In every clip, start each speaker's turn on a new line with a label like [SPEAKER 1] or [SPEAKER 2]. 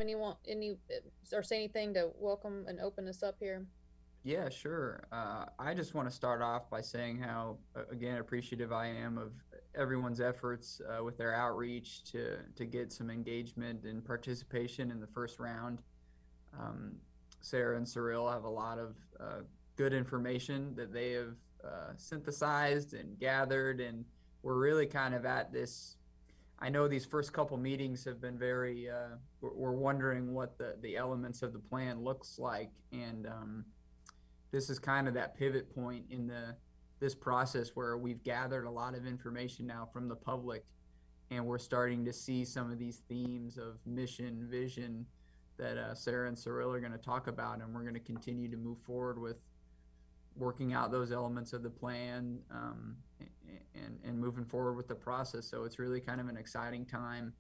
[SPEAKER 1] any or say anything to welcome and open us up here?
[SPEAKER 2] Yeah, sure. I just want to start off by saying how, again, appreciative I am of everyone's efforts with their outreach to get some engagement and participation in the first round. Um, Sarah and Cyril have a lot of good information that they have synthesized and gathered, and we're really kind of at this. I know these first couple meetings have been very. We're wondering what the elements of the plan looks like, and this is kind of that pivot point in this process where we've gathered a lot of information now from the public, and we're starting to see some of these themes of mission, vision that Sarah and Cyril are going to talk about, and we're going to continue to move forward with working out those elements of the plan, and moving forward with the process. So it's really kind of an exciting time,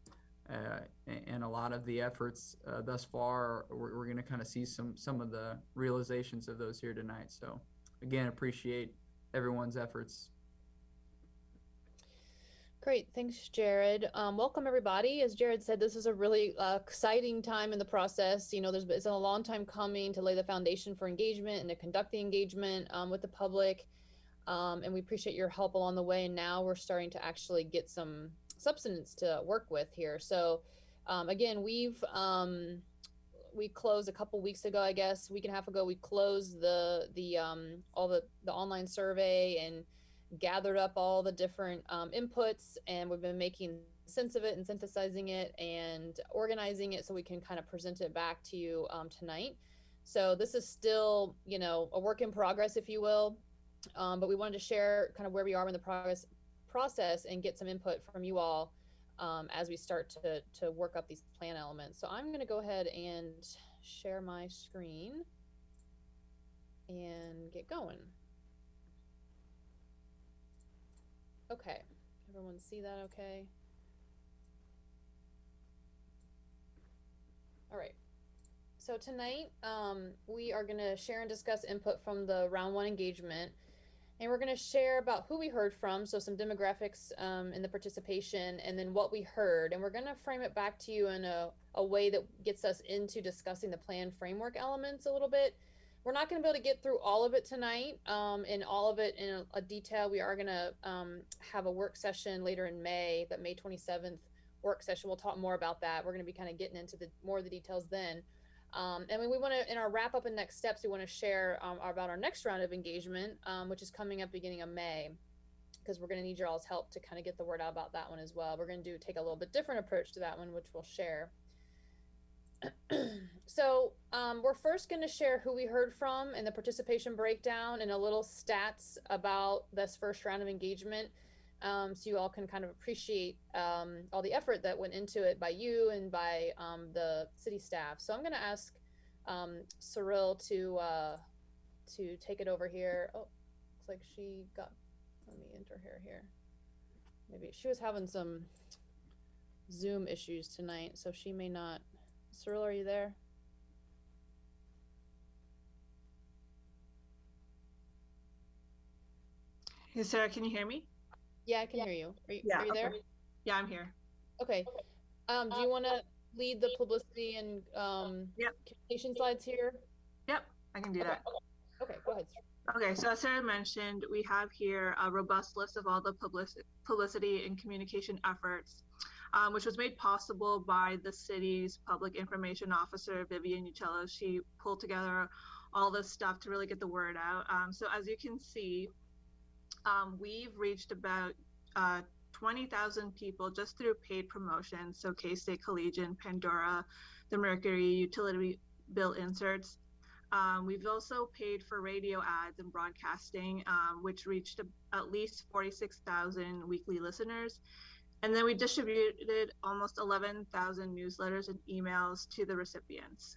[SPEAKER 2] uh, and a lot of the efforts thus far, we're going to kind of see some of the realizations of those here tonight. So again, appreciate everyone's efforts.
[SPEAKER 1] Great, thanks, Jared. Welcome everybody. As Jared said, this is a really exciting time in the process. You know, it's a long time coming to lay the foundation for engagement and to conduct the engagement with the public. And we appreciate your help along the way. And now we're starting to actually get some substance to work with here. So again, we closed a couple weeks ago, I guess, week and a half ago. We closed the all the online survey and gathered up all the different inputs, and we've been making sense of it and synthesizing it and organizing it so we can kind of present it back to you tonight. So this is still, you know, a work in progress, if you will, but we wanted to share kind of where we are in the process and get some input from you all as we start to work up these plan elements. So I'm going to go ahead and share my screen and get going. Okay, everyone see that okay? All right, so tonight we are gonna share and discuss input from the round one engagement, and we're gonna share about who we heard from, so some demographics in the participation, and then what we heard, and we're gonna frame it back to you in a way that gets us into discussing the plan framework elements a little bit. We're not going to be able to get through all of it tonight, and all of it in a detail. We are going to have a work session later in May, that May 27th work session. We'll talk more about that. We're going to be kind of getting into more of the details then. And we want to, in our wrap up and next steps, we want to share about our next round of engagement, which is coming up beginning of May, because we're going to need your all's help to kind of get the word out about that one as well. We're going to take a little bit different approach to that one, which we'll share. So we're first going to share who we heard from and the participation breakdown and a little stats about this first round of engagement, so you all can kind of appreciate all the effort that went into it by you and by the city staff. So I'm going to ask Cyril to take it over here. Oh, looks like she got, let me enter her here. Maybe she was having some Zoom issues tonight, so she may not. Cyril, are you there?
[SPEAKER 3] Hey, Sarah, can you hear me?
[SPEAKER 1] Yeah, I can hear you. Are you there?
[SPEAKER 3] Yeah, I'm here.
[SPEAKER 1] Okay. Do you want to lead the publicity and communication slides here?
[SPEAKER 3] Yep, I can do that.
[SPEAKER 1] Okay, go ahead.
[SPEAKER 3] Okay, so as Sarah mentioned, we have here a robust list of all the publicity and communication efforts, which was made possible by the city's public information officer, Vivian Uccello. She pulled together all this stuff to really get the word out. So as you can see, we've reached about 20,000 people just through paid promotions. So K-State Collegian, Pandora, the Mercury, utility bill inserts. We've also paid for radio ads and broadcasting, which reached at least 46,000 weekly listeners. And then we distributed almost 11,000 newsletters and emails to the recipients.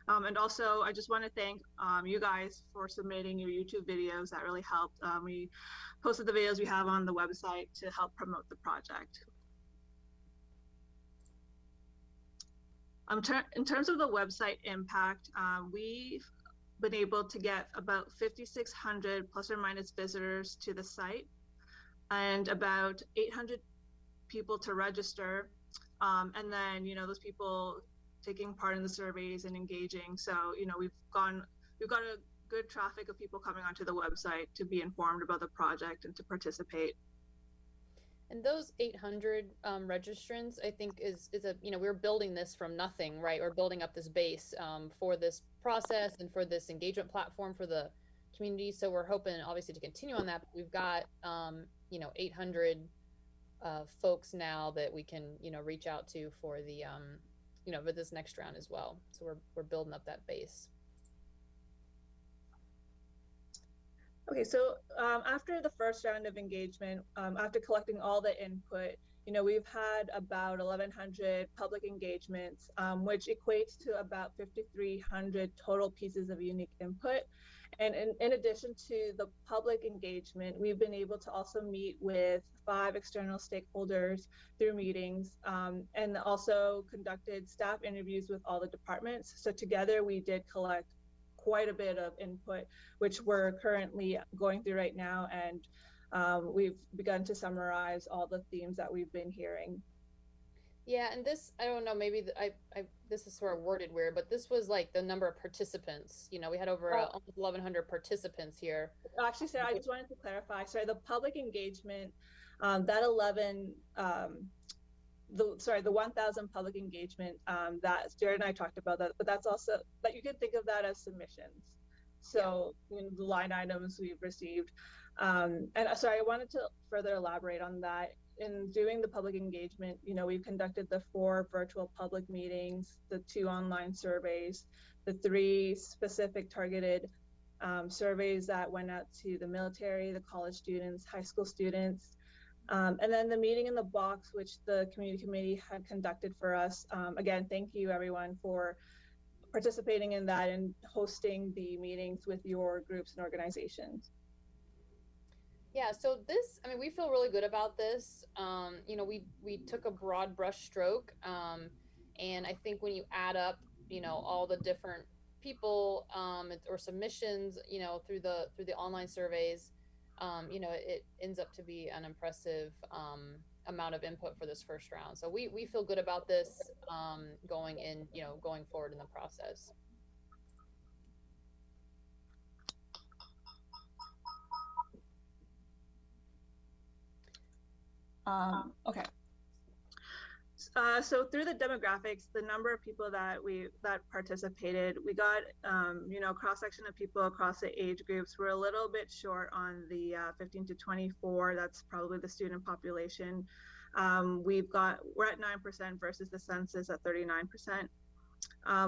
[SPEAKER 3] And also, I just want to thank you guys for submitting your YouTube videos. That really helped. We posted the videos we have on the website to help promote the project. In terms of the website impact, we've been able to get about 5,600 plus or minus visitors to the site and about 800 people to register. And then, you know, those people taking part in the surveys and engaging. So, we've got a good traffic of people coming onto the website to be informed about the project and to participate.
[SPEAKER 1] And those 800 registrants, I think, is a, we're building this from nothing, right? We're building up this base for this process and for this engagement platform for the community. So we're hoping, obviously, to continue on that. But we've got, 800 folks now that we can, reach out to for the, for this next round as well. So we're building up that base.
[SPEAKER 3] Okay, so after the first round of engagement, after collecting all the input, we've had about 1,100 public engagements, which equates to about 5,300 total pieces of unique input. And in addition to the public engagement, we've been able to also meet with 5 external stakeholders through meetings, and also conducted staff interviews with all the departments. So together we did collect quite a bit of input, which we're currently going through right now, and we've begun to summarize all the themes that we've been hearing.
[SPEAKER 1] Yeah, and this, I don't know, maybe this is sort of worded weird, but this was like the number of participants. We had over almost 1,100 participants here.
[SPEAKER 3] Actually, Sarah, I just wanted to clarify. Sorry, the public engagement, that 1,000 public engagement that Jared and I talked about that, but that's also that you can think of that as submissions. So the line items we've received, and sorry, I wanted to further elaborate on that. In doing the public engagement, we've conducted the 4 virtual public meetings, the 2 online surveys, the 3 specific targeted surveys that went out to the military, the college students, high school students. And then the meeting in the box, which the community committee had conducted for us. Again, thank you everyone for participating in that and hosting the meetings with your groups and organizations.
[SPEAKER 1] Yeah, so this, I mean, we feel really good about this. We took a broad brush stroke, and I think when you add up, all the different people or submissions, through the online surveys, it ends up to be an impressive amount of input for this first round. So we feel good about this going forward in the process.
[SPEAKER 3] Okay. So through the demographics, the number of people that participated, we got cross section of people across the age groups. We're a little bit short on the 15 to 24. That's probably the student population. We're at 9% versus the census at 39%.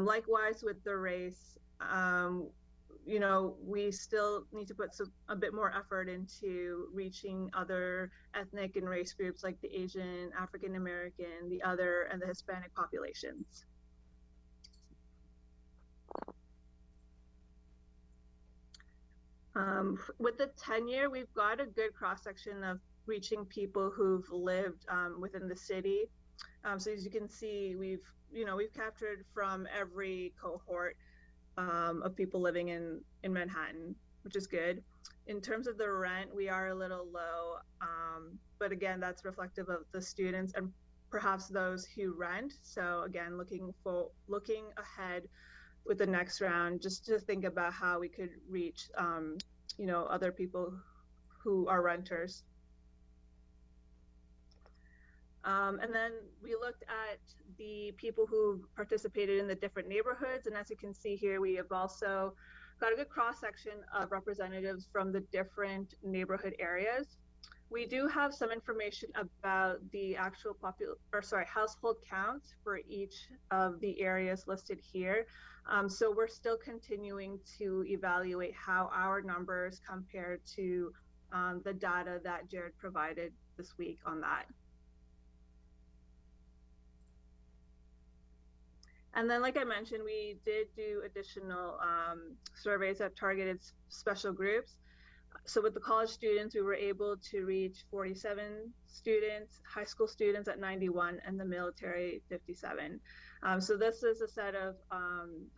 [SPEAKER 3] Likewise with the race, we still need to put a bit more effort into reaching other ethnic and race groups like the Asian, African American, the other, and the Hispanic populations. With the tenure, we've got a good cross-section of reaching people who've lived within the city. So as you can see, we've captured from every cohort of people living in Manhattan, which is good. In terms of the rent, we are a little low, but again, that's reflective of the students and perhaps those who rent. So again, looking ahead with the next round, just to think about how we could reach, other people who are renters. And then we looked at the people who participated in the different neighborhoods. And as you can see here, we have also got a good cross-section of representatives from the different neighborhood areas. We do have some information about the actual household counts for each of the areas listed here. So we're still continuing to evaluate how our numbers compare to the data that Jared provided this week on that. And then, like I mentioned, we did do additional surveys that targeted special groups. So with the college students, we were able to reach 47 students, high school students at 91, and the military 57. So this is a set of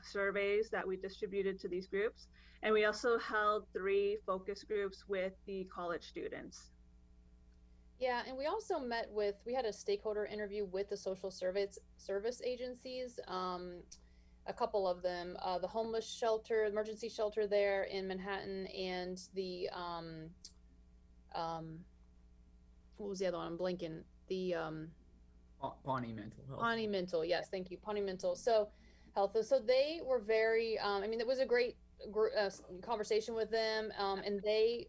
[SPEAKER 3] surveys that we distributed to these groups. And we also held 3 focus groups with the college students.
[SPEAKER 1] Yeah, and we also we had a stakeholder interview with the social service agencies, a couple of them, the homeless shelter, emergency shelter there in Manhattan, and the um, what was the other one? I'm blanking. The
[SPEAKER 2] Pawnee Mental Health.
[SPEAKER 1] Pawnee Mental, yes, thank you, Pawnee Mental. So health. So they were very. I mean, it was a great conversation with them, and they.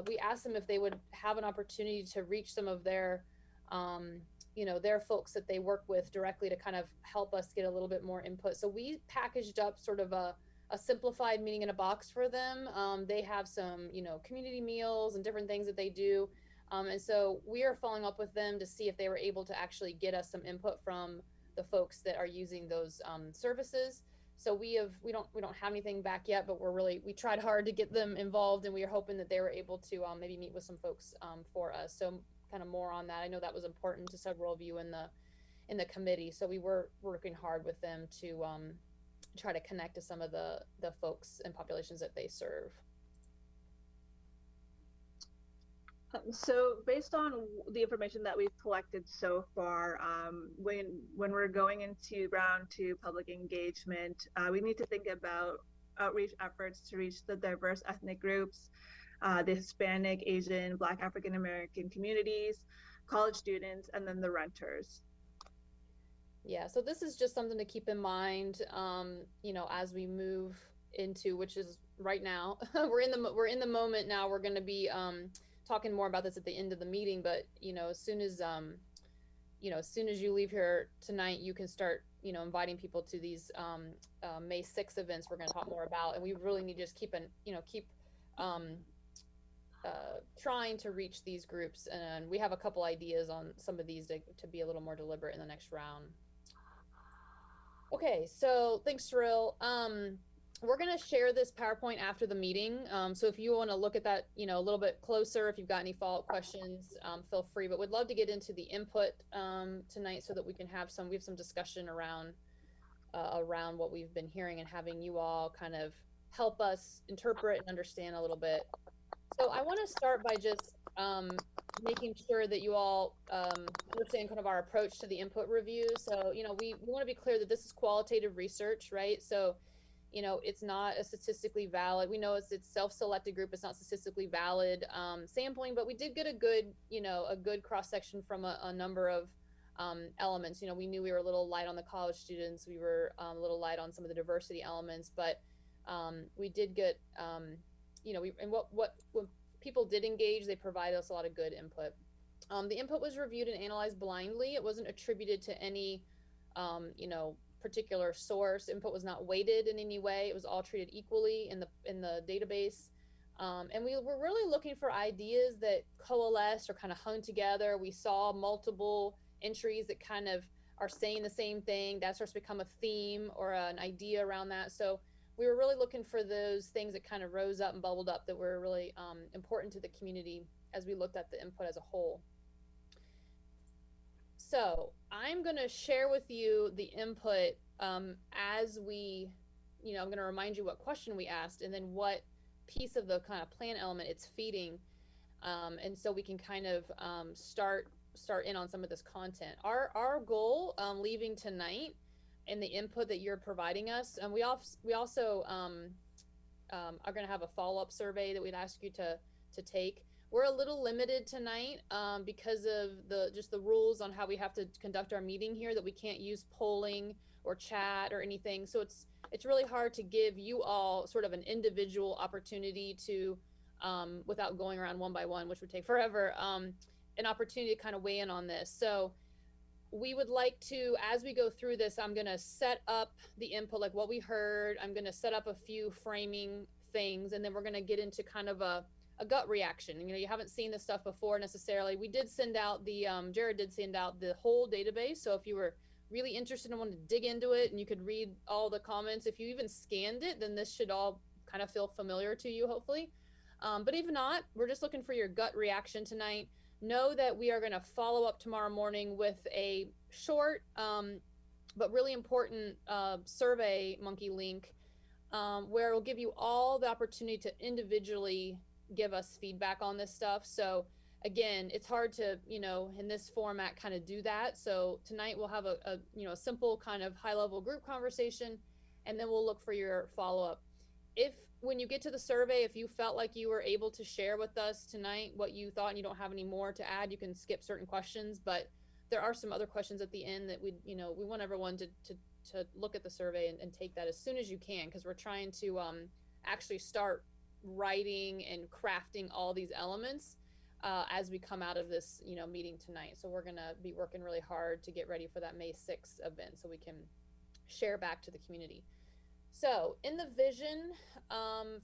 [SPEAKER 1] We asked them if they would have an opportunity to reach some of their, their folks that they work with directly to kind of help us get a little bit more input. So we packaged up sort of a simplified meeting in a box for them. They have some, community meals and different things that they do. And so we are following up with them to see if they were able to actually get us some input from the folks that are using those services. So we don't have anything back yet, but we tried hard to get them involved, and we are hoping that they were able to maybe meet with some folks for us. So kind of more on that. I know that was important to several of you in the committee, so we were working hard with them to try to connect to some of the folks and populations that they serve.
[SPEAKER 3] So, based on the information that we've collected so far, when we're going into round two public engagement, we need to think about outreach efforts to reach the diverse ethnic groups, the Hispanic, Asian, Black, African American communities, college students, and then the renters.
[SPEAKER 1] Yeah, so this is just something to keep in mind, as we move into, which is right now. We're in the moment now. We're going to be talking more about this at the end of the meeting, but as soon as you leave here tonight, you can start, inviting people to these May 6th events we're going to talk more about, and we really need to just keep um, trying to reach these groups, and we have a couple ideas on some of these to be a little more deliberate in the next round. Okay, so thanks, Cyril. We're going to share this PowerPoint after the meeting. So if you want to look at that, a little bit closer, if you've got any follow-up questions, feel free. But we'd love to get into the input tonight so that we have some discussion around what we've been hearing, and having you all kind of help us interpret and understand a little bit. So I want to start by just making sure that you all understand kind of our approach to the input review. So, we want to be clear that this is qualitative research, right? So, it's not a statistically valid. We know it's self-selected group. It's not statistically valid sampling, but we did get a good cross section from a number of elements. We knew we were a little light on the college students. We were a little light on some of the diversity elements, but we did get, and when people did engage, they provided us a lot of good input. The input was reviewed and analyzed blindly. It wasn't attributed to any, particular source. Input was not weighted in any way. It was all treated equally in the database. And we were really looking for ideas that coalesce or kind of hung together. We saw multiple entries that kind of are saying the same thing. That starts to become a theme or an idea around that. So we were really looking for those things that kind of rose up and bubbled up that were really important to the community as we looked at the input as a whole. So I'm going to share with you the input as I'm going to remind you what question we asked, and then what piece of the kind of plan element it's feeding. And so we can kind of start in on some of this content. Our goal leaving tonight, and the input that you're providing us, and we also are going to have a follow-up survey that we'd ask you to take. We're a little limited tonight because of the rules on how we have to conduct our meeting here, that we can't use polling or chat or anything. So it's really hard to give you all sort of an individual opportunity to, without going around one by one, which would take forever, an opportunity to kind of weigh in on this. So we would like to, as we go through this, I'm going to set up the input, like what we heard. I'm going to set up a few framing things, and then we're going to get into kind of a gut reaction. You haven't seen this stuff before necessarily. We did send out Jared did send out the whole database. So if you were really interested and wanted to dig into it, and you could read all the comments, if you even scanned it, then this should all kind of feel familiar to you, hopefully. But if not, we're just looking for your gut reaction tonight. Know that we are going to follow up tomorrow morning with a short but really important survey monkey link where we'll give you all the opportunity to individually give us feedback on this stuff. So again, it's hard to, in this format kind of do that. So tonight we'll have a simple kind of high level group conversation, and then we'll look for your follow up. If when you get to the survey, if you felt like you were able to share with us tonight what you thought and you don't have any more to add, you can skip certain questions, but there are some other questions at the end that we want everyone to look at the survey and take that as soon as you can, because we're trying to actually start writing and crafting all these elements as we come out of this meeting tonight. So we're gonna be working really hard to get ready for that May 6th event so we can share back to the community. So in the vision,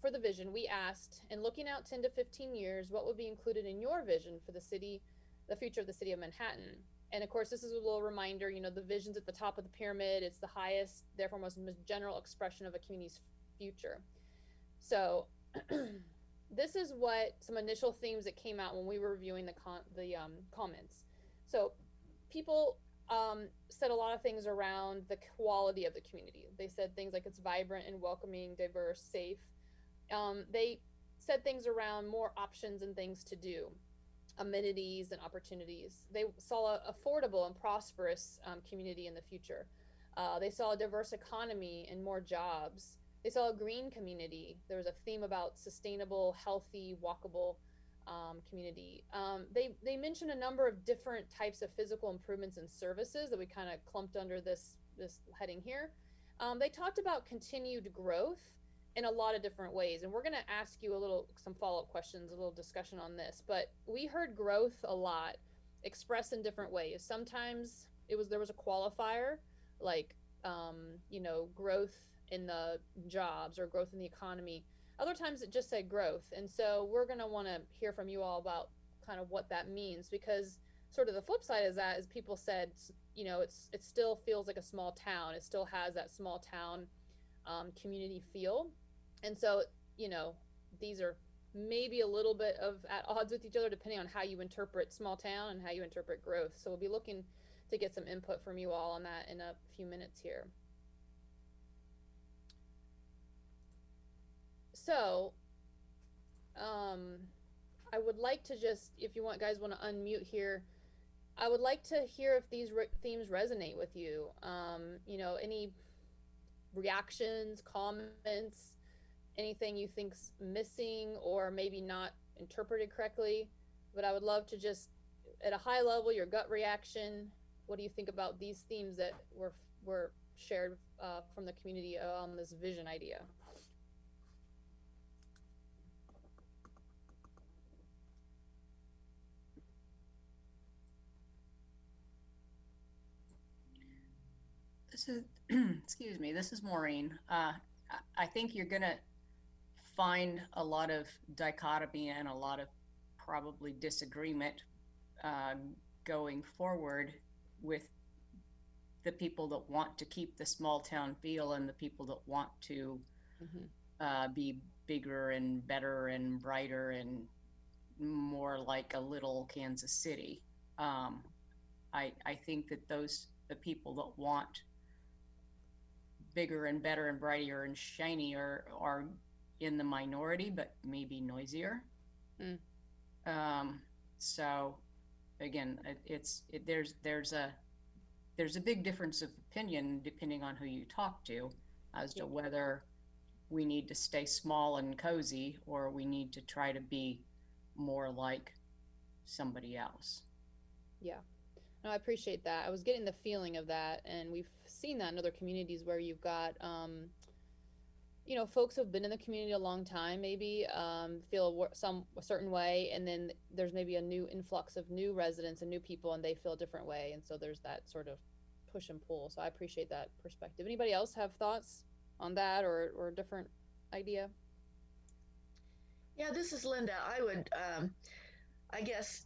[SPEAKER 1] for the vision, we asked, in looking out 10 to 15 years, what would be included in your vision for the city, the future of the city of Manhattan? And of course, this is a little reminder, the vision's at the top of the pyramid. It's the highest, therefore most general expression of a community's future. So this is what some initial themes that came out when we were reviewing the comments. So people said a lot of things around the quality of the community. They said things like it's vibrant and welcoming, diverse, safe. They said things around more options and things to do, amenities and opportunities. They saw an affordable and prosperous community in the future. They saw a diverse economy and more jobs. They saw a green community. There was a theme about sustainable, healthy, walkable community. They mentioned a number of different types of physical improvements and services that we kind of clumped under this heading here. They talked about continued growth in a lot of different ways, and we're going to ask you some follow-up questions, a little discussion on this. But we heard growth a lot expressed in different ways. Sometimes there was a qualifier like growth in the jobs or growth in the economy. Other times it just said growth. And so we're going to want to hear from you all about kind of what that means, because sort of the flip side of that is people said, it still feels like a small town. It still has that small town community feel. And so, these are maybe a little bit at odds with each other depending on how you interpret small town and how you interpret growth. So we'll be looking to get some input from you all on that in a few minutes here. So, I would like to just, if you guys want to unmute here, I would like to hear if these themes resonate with you. Any reactions, comments, anything you think's missing or maybe not interpreted correctly. But I would love to just, at a high level, your gut reaction. What do you think about these themes that were shared from the community on this vision idea?
[SPEAKER 4] This is, excuse me, this is Maureen. I think you're going to find a lot of dichotomy and a lot of probably disagreement going forward with the people that want to keep the small town feel and the people that want to be bigger and better and brighter and more like a little Kansas City. I think that the people that want bigger and better and brighter and shinier are in the minority, but maybe noisier. So again, there's a big difference of opinion depending on who you talk to as to whether we need to stay small and cozy or we need to try to be more like somebody else.
[SPEAKER 1] Yeah. No, I appreciate that. I was getting the feeling of that, and we've seen that in other communities where you've got, folks who've been in the community a long time, maybe feel a certain way, and then there's maybe a new influx of new residents and new people, and they feel a different way, and so there's that sort of push and pull. So I appreciate that perspective. Anybody else have thoughts on that or a different idea?
[SPEAKER 5] Yeah, this is Linda. I would, I guess,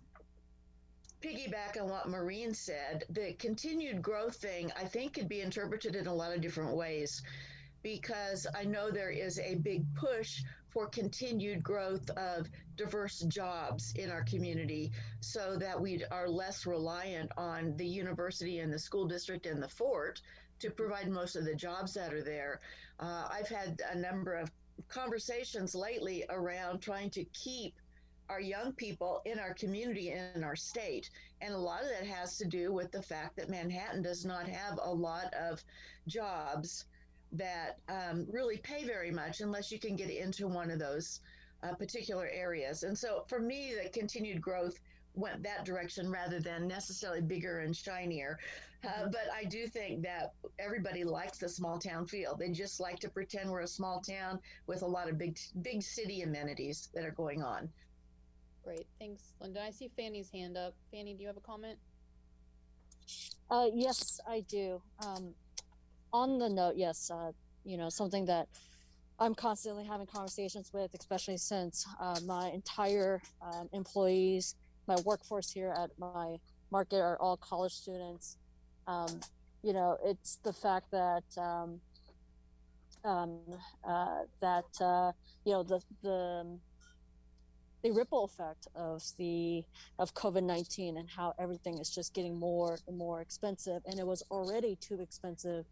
[SPEAKER 5] piggyback on what Maureen said. The continued growth thing, I think, could be interpreted in a lot of different ways, because I know there is a big push for continued growth of diverse jobs in our community so that we are less reliant on the university and the school district and the fort to provide most of the jobs that are there. I've had a number of conversations lately around trying to keep our young people in our community and in our state. And a lot of that has to do with the fact that Manhattan does not have a lot of jobs that really pay very much unless you can get into one of those particular areas. And so for me, the continued growth went that direction rather than necessarily bigger and shinier. But I do think that everybody likes the small town feel. They just like to pretend we're a small town with a lot of big city amenities that are going on.
[SPEAKER 1] Great, thanks, Linda. I see Fanny's hand up. Fanny, do you have a comment?
[SPEAKER 6] Yes, I do. On the note, yes, something that I'm constantly having conversations with, especially since my entire employees, my workforce here at my market are all college students. It's the fact that um, that the ripple effect of COVID-19 and how everything is just getting more and more expensive, and it was already too expensive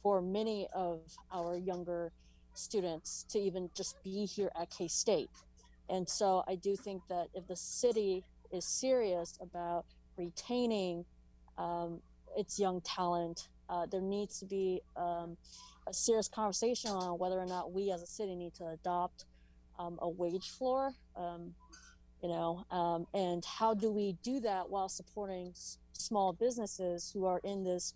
[SPEAKER 6] for many of our younger students to even just be here at K-State. And so I do think that if the city is serious about retaining its young talent, there needs to be a serious conversation on whether or not we as a city need to adopt a wage floor, and how do we do that while supporting small businesses who are in this,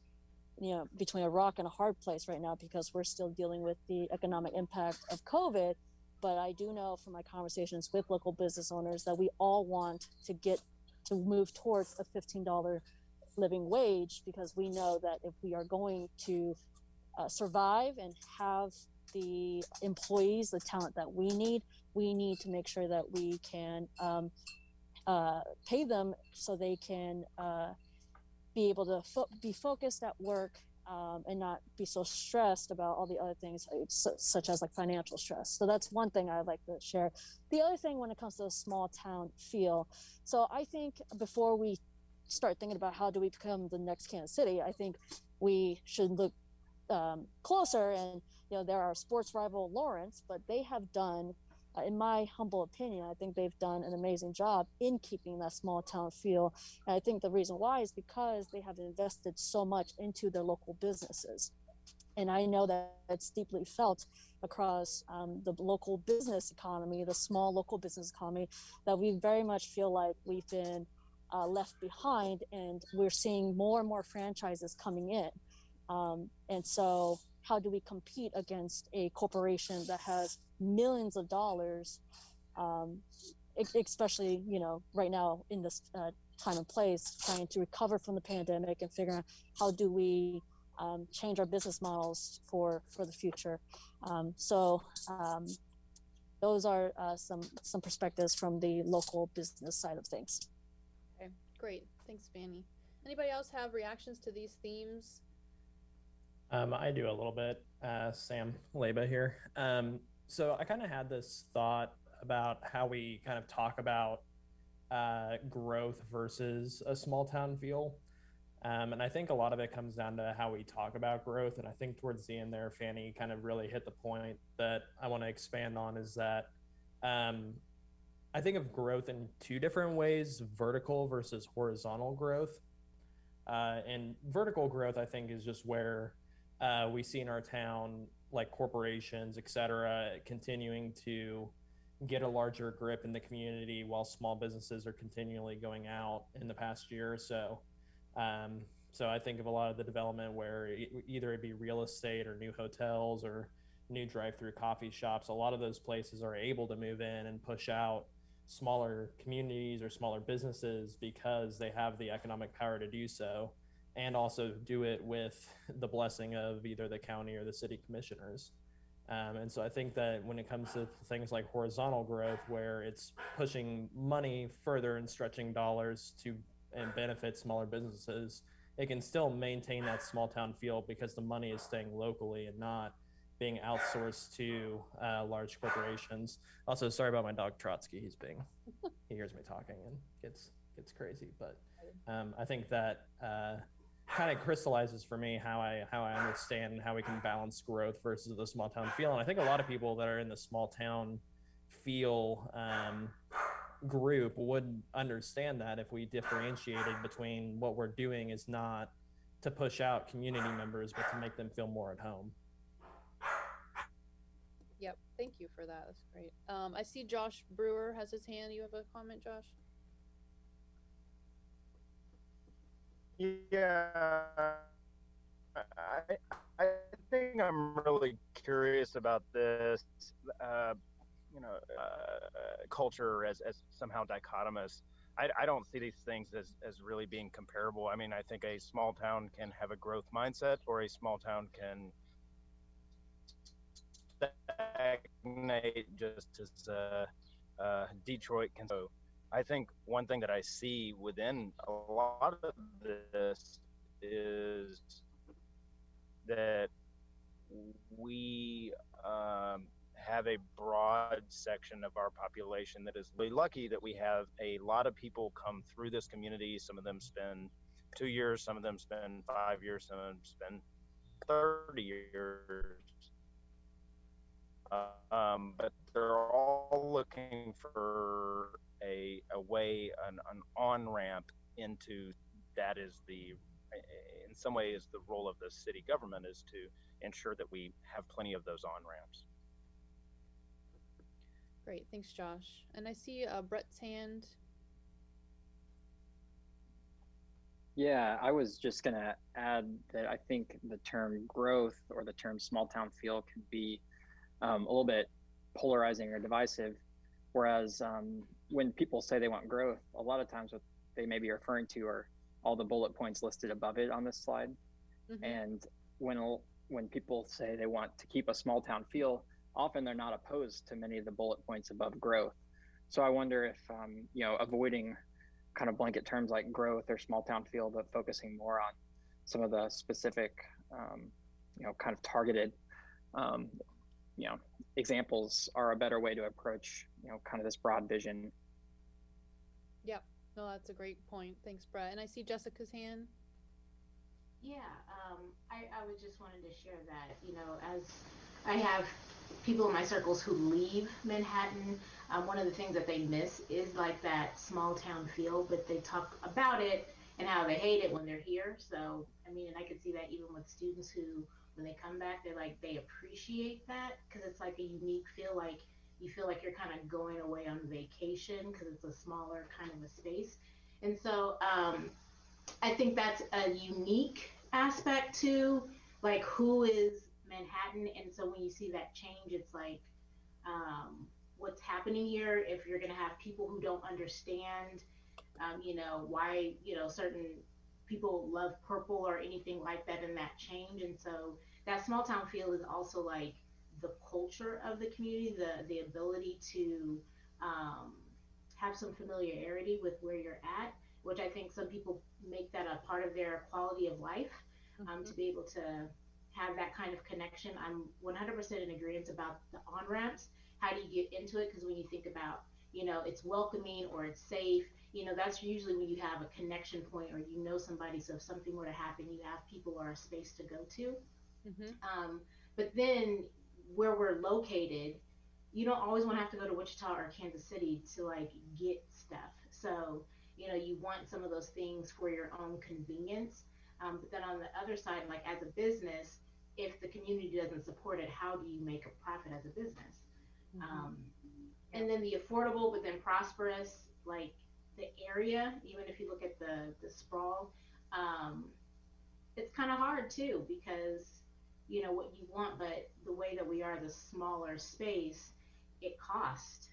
[SPEAKER 6] between a rock and a hard place right now because we're still dealing with the economic impact of COVID. But I do know from my conversations with local business owners that we all want to move towards a $15 living wage, because we know that if we are going to survive and have the employees, the talent that we need to make sure that we can pay them so they can be able to be focused at work, and not be so stressed about all the other things such as like financial stress. So that's one thing I'd like to share. The other thing when it comes to a small town feel, so I think before we start thinking about how do we become the next Kansas City, I think we should look closer. And there are sports rival Lawrence, but they have done, in my humble opinion, I think they've done an amazing job in keeping that small town feel. And I think the reason why is because they have invested so much into their local businesses. And I know that it's deeply felt across the local business economy, the small local business economy, that we very much feel like we've been left behind, and we're seeing more and more franchises coming in. And so how do we compete against a corporation that has millions of dollars, especially, right now in this time and place, trying to recover from the pandemic and figuring out how do we change our business models for the future. So those are some perspectives from the local business side of things.
[SPEAKER 1] Okay, great. Thanks, Fanny. Anybody else have reactions to these themes?
[SPEAKER 7] I do a little bit. Sam Leba here. So I kind of had this thought about how we kind of talk about growth versus a small town feel. And I think a lot of it comes down to how we talk about growth. And I think towards the end there, Fanny kind of really hit the point that I want to expand on, is that I think of growth in two different ways: vertical versus horizontal growth. And vertical growth, I think, is just where we see in our town, like corporations, et cetera, continuing to get a larger grip in the community while small businesses are continually going out in the past year or so. So I think of a lot of the development where either it be real estate or new hotels or new drive-through coffee shops. A lot of those places are able to move in and push out smaller communities or smaller businesses because they have the economic power to do so, and also do it with the blessing of either the county or the city commissioners. And so I think that when it comes to things like horizontal growth, where it's pushing money further and stretching dollars to and benefit smaller businesses, it can still maintain that small town feel because the money is staying locally and not being outsourced to large corporations. Also, sorry about my dog Trotsky. He hears me talking and gets crazy. But I think that kind of crystallizes for me how I understand and how we can balance growth versus the small town feel. And I think a lot of people that are in the small town feel group would understand that if we differentiated between what we're doing is not to push out community members, but to make them feel more at home.
[SPEAKER 1] Yep. Thank you for that. That's great. I see Josh Brewer has his hand. You have a comment, Josh?
[SPEAKER 8] Yeah, I, I think I'm really curious about this, uh, culture as somehow dichotomous. I don't see these things as really being comparable. I mean, I think a small town can have a growth mindset, or a small town can stagnate just as Detroit can. So I think one thing that I see within a lot of this is that we have a broad section of our population that is really lucky that we have a lot of people come through this community. Some of them spend 2 years, some of them spend 5 years, some of them spend 30 years. But they're all looking for a way, an on ramp into that is the, in some ways, the role of the city government is to ensure that we have plenty of those on ramps.
[SPEAKER 1] Great. Thanks, Josh. And I see Brett's hand.
[SPEAKER 9] Yeah, I was just going to add that I think the term growth or the term small town feel can be a little bit polarizing or divisive. Whereas when people say they want growth, a lot of times what they may be referring to are all the bullet points listed above it on this slide. Mm-hmm. And when people say they want to keep a small town feel, often they're not opposed to many of the bullet points above growth. So I wonder if, avoiding kind of blanket terms like growth or small town feel, but focusing more on some of the specific, kind of targeted, examples are a better way to approach, kind of this broad vision.
[SPEAKER 1] Yep. No, that's a great point. Thanks, Brett. And I see Jessica's hand.
[SPEAKER 10] Yeah, I was just wanted to share that, as I have people in my circles who leave Manhattan, one of the things that they miss is like that small town feel, but they talk about it and how they hate it when they're here. So, I mean, and I could see that even with students who, when they come back, they appreciate that because it's like a unique feel, like you feel like you're kind of going away on vacation because it's a smaller kind of a space. And so, I think that's a unique aspect to like who is Manhattan. And so when you see that change, it's like what's happening here. If you're going to have people who don't understand, why, certain people love purple or anything like that in that change. And so that small town feel is also like the culture of the community, the ability to have some familiarity with where you're at, which I think some people make that a part of their quality of life, to be able to have that kind of connection. I'm 100% in agreement about the on-ramps. How do you get into it? Because when you think about, it's welcoming or it's safe, that's usually when you have a connection point or somebody. So if something were to happen, you have people or a space to go to. Mm-hmm. But then where we're located, you don't always want to have to go to Wichita or Kansas City to like get stuff. So you want some of those things for your own convenience. But then on the other side, like as a business, if the community doesn't support it, how do you make a profit as a business? Mm-hmm. And then the affordable, but then prosperous, like the area, even if you look at the sprawl, it's kind of hard too, because what you want, but the way that we are the smaller space, it costs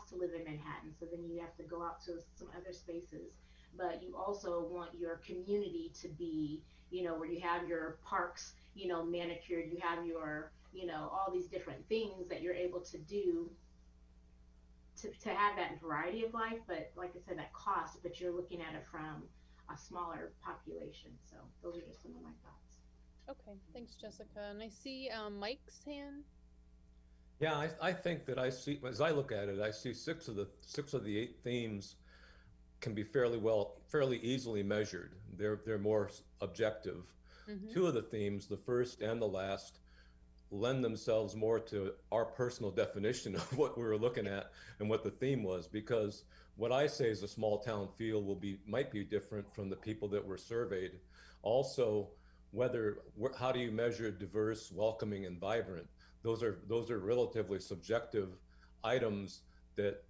[SPEAKER 10] to live in Manhattan. So then you have to go out to some other spaces, but you also want your community to be, where you have your parks, manicured, you have your, all these different things that you're able to do to have that variety of life. But like I said, that cost, but you're looking at it from a smaller population. So those are just some of my thoughts.
[SPEAKER 1] Okay, thanks, Jessica. And I see Mike's hand.
[SPEAKER 11] Yeah, I think that I see, as I look at it, I see six of the 8 themes can be fairly easily measured. They're more objective. Mm-hmm. 2 of the themes, the first and the last, lend themselves more to our personal definition of what we were looking at and what the theme was, because what I say is a small town feel might be different from the people that were surveyed. Also, how do you measure diverse, welcoming, and vibrant? Those are relatively subjective items that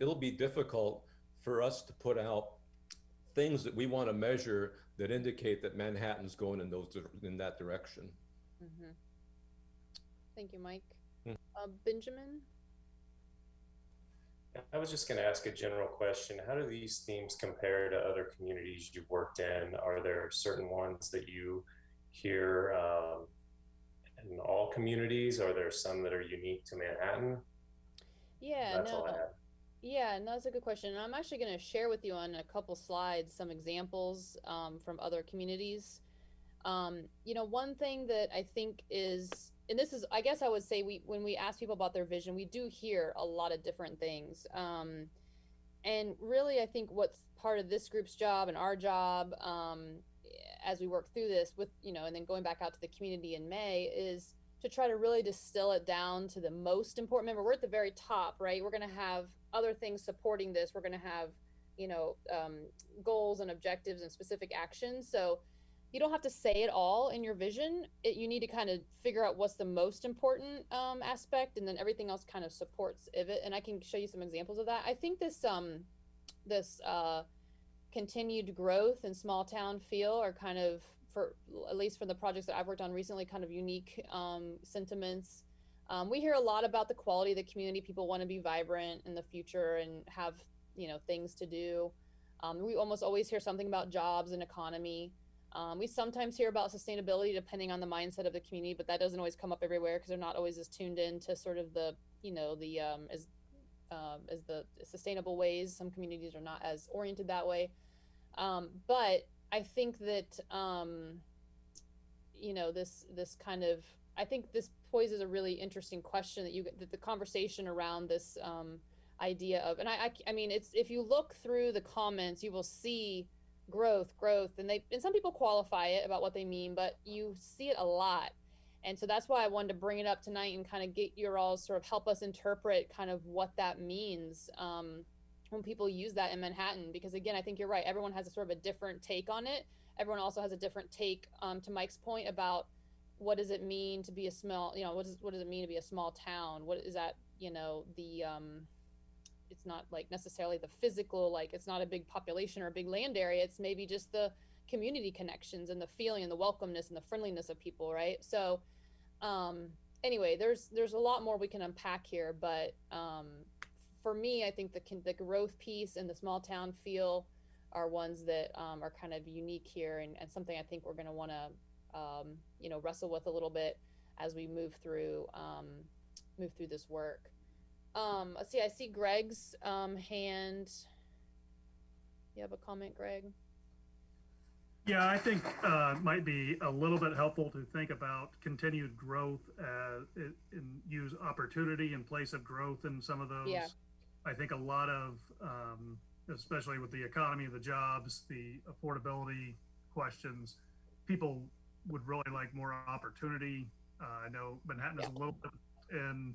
[SPEAKER 11] it'll be difficult for us to put out things that we want to measure that indicate that Manhattan's going in that direction.
[SPEAKER 1] Mm-hmm. Thank you, Mike.
[SPEAKER 11] Hmm.
[SPEAKER 1] Benjamin?
[SPEAKER 12] I was just going to ask a general question. How do these themes compare to other communities you've worked in? Are there certain ones that you hear in all communities? Are there some that are unique to Manhattan?
[SPEAKER 1] Yeah,
[SPEAKER 12] That's
[SPEAKER 1] no.
[SPEAKER 12] all I have.
[SPEAKER 1] Yeah, no, that's a good question. And I'm actually going to share with you on a couple slides some examples from other communities. One thing that I think is, and this is, I guess I would say, when we ask people about their vision, we do hear a lot of different things. And really, I think what's part of this group's job and our job as we work through this and then going back out to the community in May, is to try to really distill it down to the most important. Remember, we're at the very top, right? We're going to have other things supporting this. We're going to have, goals and objectives and specific actions. So you don't have to say it all in your vision. You need to kind of figure out what's the most important aspect, and then everything else kind of supports it. And I can show you some examples of that. I think this continued growth and small town feel are kind of, for at least from the projects that I've worked on recently, kind of unique sentiments. We hear a lot about the quality of the community. People want to be vibrant in the future and have things to do. We almost always hear something about jobs and economy. We sometimes hear about sustainability depending on the mindset of the community, but that doesn't always come up everywhere because they're not always as tuned in to sort of the the sustainable ways. Some communities are not as oriented that way. But I think that this kind of, I think this poses a really interesting question that the conversation around this idea of, and I mean, it's, if you look through the comments, you will see growth, and some people qualify it about what they mean, but you see it a lot. And so that's why I wanted to bring it up tonight and kind of get your all sort of help us interpret kind of what that means when people use that in Manhattan. Because again, I think you're right. Everyone has a sort of a different take on it. Everyone also has a different take, to Mike's point, about what does it mean to be a small, what does it mean to be a small town? What is that, it's not like necessarily the physical, like it's not a big population or a big land area. It's maybe just the community connections and the feeling and the welcomeness and the friendliness of people, right? So anyway, there's a lot more we can unpack here, but for me, I think the growth piece and the small town feel are ones that are kind of unique here, and something I think we're going to want to wrestle with a little bit as we move through this work. Let's see, I see Greg's hand. You have a comment, Greg?
[SPEAKER 13] Yeah, I think it might be a little bit helpful to think about continued growth and use opportunity in place of growth in some of those.
[SPEAKER 1] Yeah.
[SPEAKER 13] I think a lot of, especially with the economy, the jobs, the affordability questions, people would really like more opportunity. I know Manhattan is a little bit, in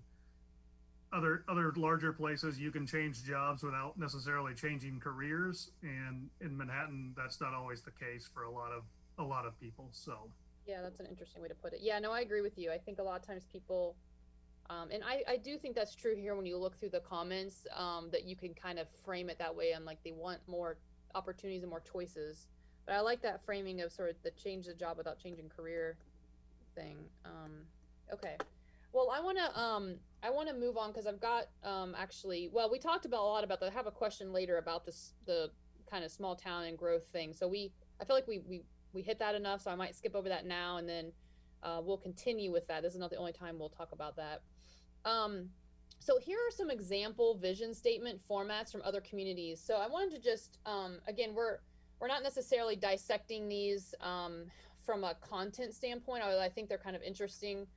[SPEAKER 13] other larger places you can change jobs without necessarily changing careers, and in Manhattan that's not always the case for a lot of people. So
[SPEAKER 1] yeah, that's an interesting way to put it. Yeah, no, I agree with you. I think a lot of times people and I do think that's true here when you look through the comments, that you can kind of frame it that way, and like they want more opportunities and more choices. But I like that framing of sort of the change the job without changing career thing. Okay. Well, I want to move on because I've got actually, well, we talked about a lot about that. I have a question later about the kind of small town and growth thing. So I feel like we hit that enough, so I might skip over that now, and then we'll continue with that. This is not the only time we'll talk about that. So here are some example vision statement formats from other communities. So I wanted to just, again, we're not necessarily dissecting these from a content standpoint, although I think they're kind of interesting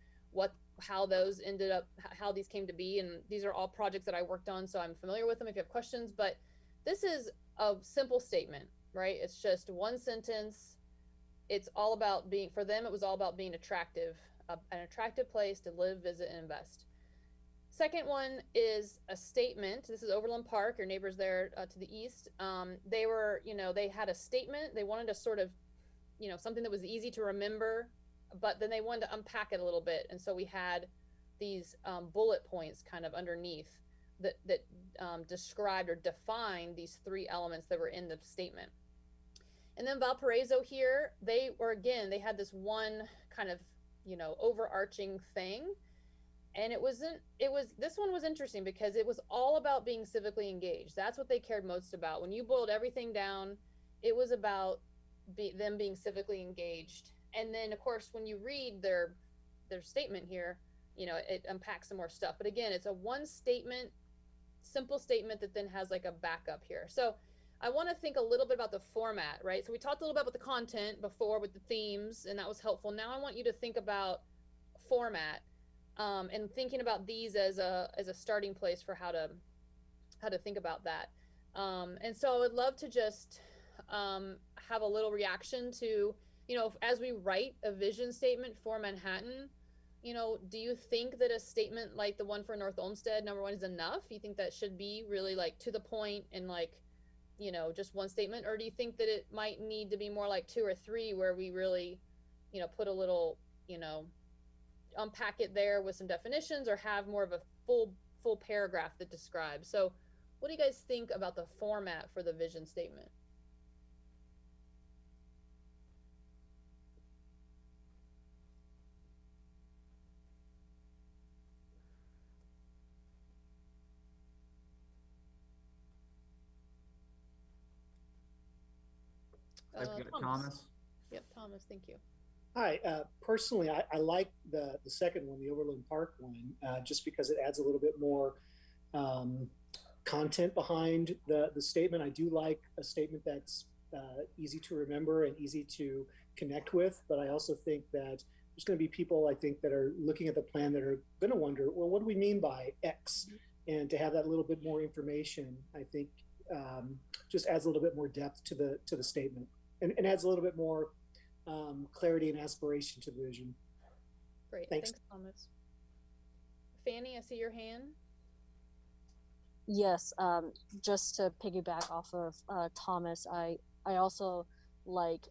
[SPEAKER 1] how those ended up, how these came to be. And these are all projects that I worked on, so I'm familiar with them if you have questions. But this is a simple statement, right? It's just one sentence. It's all about being, for them, it was all about being attractive. an attractive place to live, visit, and invest. Second one is a statement. This is Overland Park, your neighbors there to the east. They were, they had a statement. They wanted to sort of, something that was easy to remember, but then they wanted to unpack it a little bit. And so we had these bullet points kind of underneath that described or defined these three elements that were in the statement. And then Valparaiso here, they had this one kind of, overarching thing. And this one was interesting because it was all about being civically engaged. That's what they cared most about. When you boiled everything down, it was about them being civically engaged. And then, of course, when you read their statement here, it unpacks some more stuff. But again, it's a one statement, simple statement that then has like a backup here. So I want to think a little bit about the format, right? So we talked a little bit about the content before with the themes, and that was helpful. Now I want you to think about format, and thinking about these as a starting place for how to think about that. And so I would love to just have a little reaction to, as we write a vision statement for Manhattan, do you think that a statement like the one for North Olmsted, number one, is enough? You think that should be really like to the point and like, just one statement? Or do you think that it might need to be more like two or three where we really, put a little, unpack it there with some definitions, or have more of a full paragraph that describes? So what do you guys think about the format for the vision statement?
[SPEAKER 2] Thomas.
[SPEAKER 1] Yep, Thomas, thank you.
[SPEAKER 14] Hi. Personally, I like the second one, the Overland Park one, just because it adds a little bit more content behind the statement. I do like a statement that's easy to remember and easy to connect with, but I also think that there's going to be people, I think, that are looking at the plan that are going to wonder, well, what do we mean by X? And to have that little bit more information, I think, just adds a little bit more depth to the statement, and adds a little bit more clarity and aspiration to the vision.
[SPEAKER 1] Great. Thanks, Thomas. Fanny, I see your hand.
[SPEAKER 6] Yes, just to piggyback off of Thomas, I also like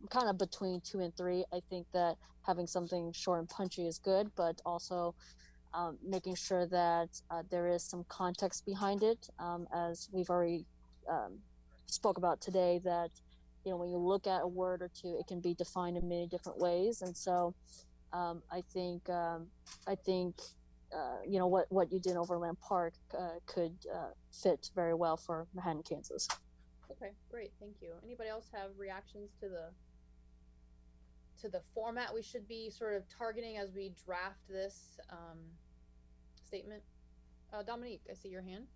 [SPEAKER 6] kind of between 2 and 3. I think that having something short and punchy is good, but also making sure that there is some context behind it, as we've already spoke about today, that when you look at a word or two, it can be defined in many different ways. And so I think what you did in Overland Park could fit very well for Manhattan, Kansas.
[SPEAKER 1] Okay, great, thank you. Anybody else have reactions to the format we should be sort of targeting as we draft this statement? Dominique, I see your hand.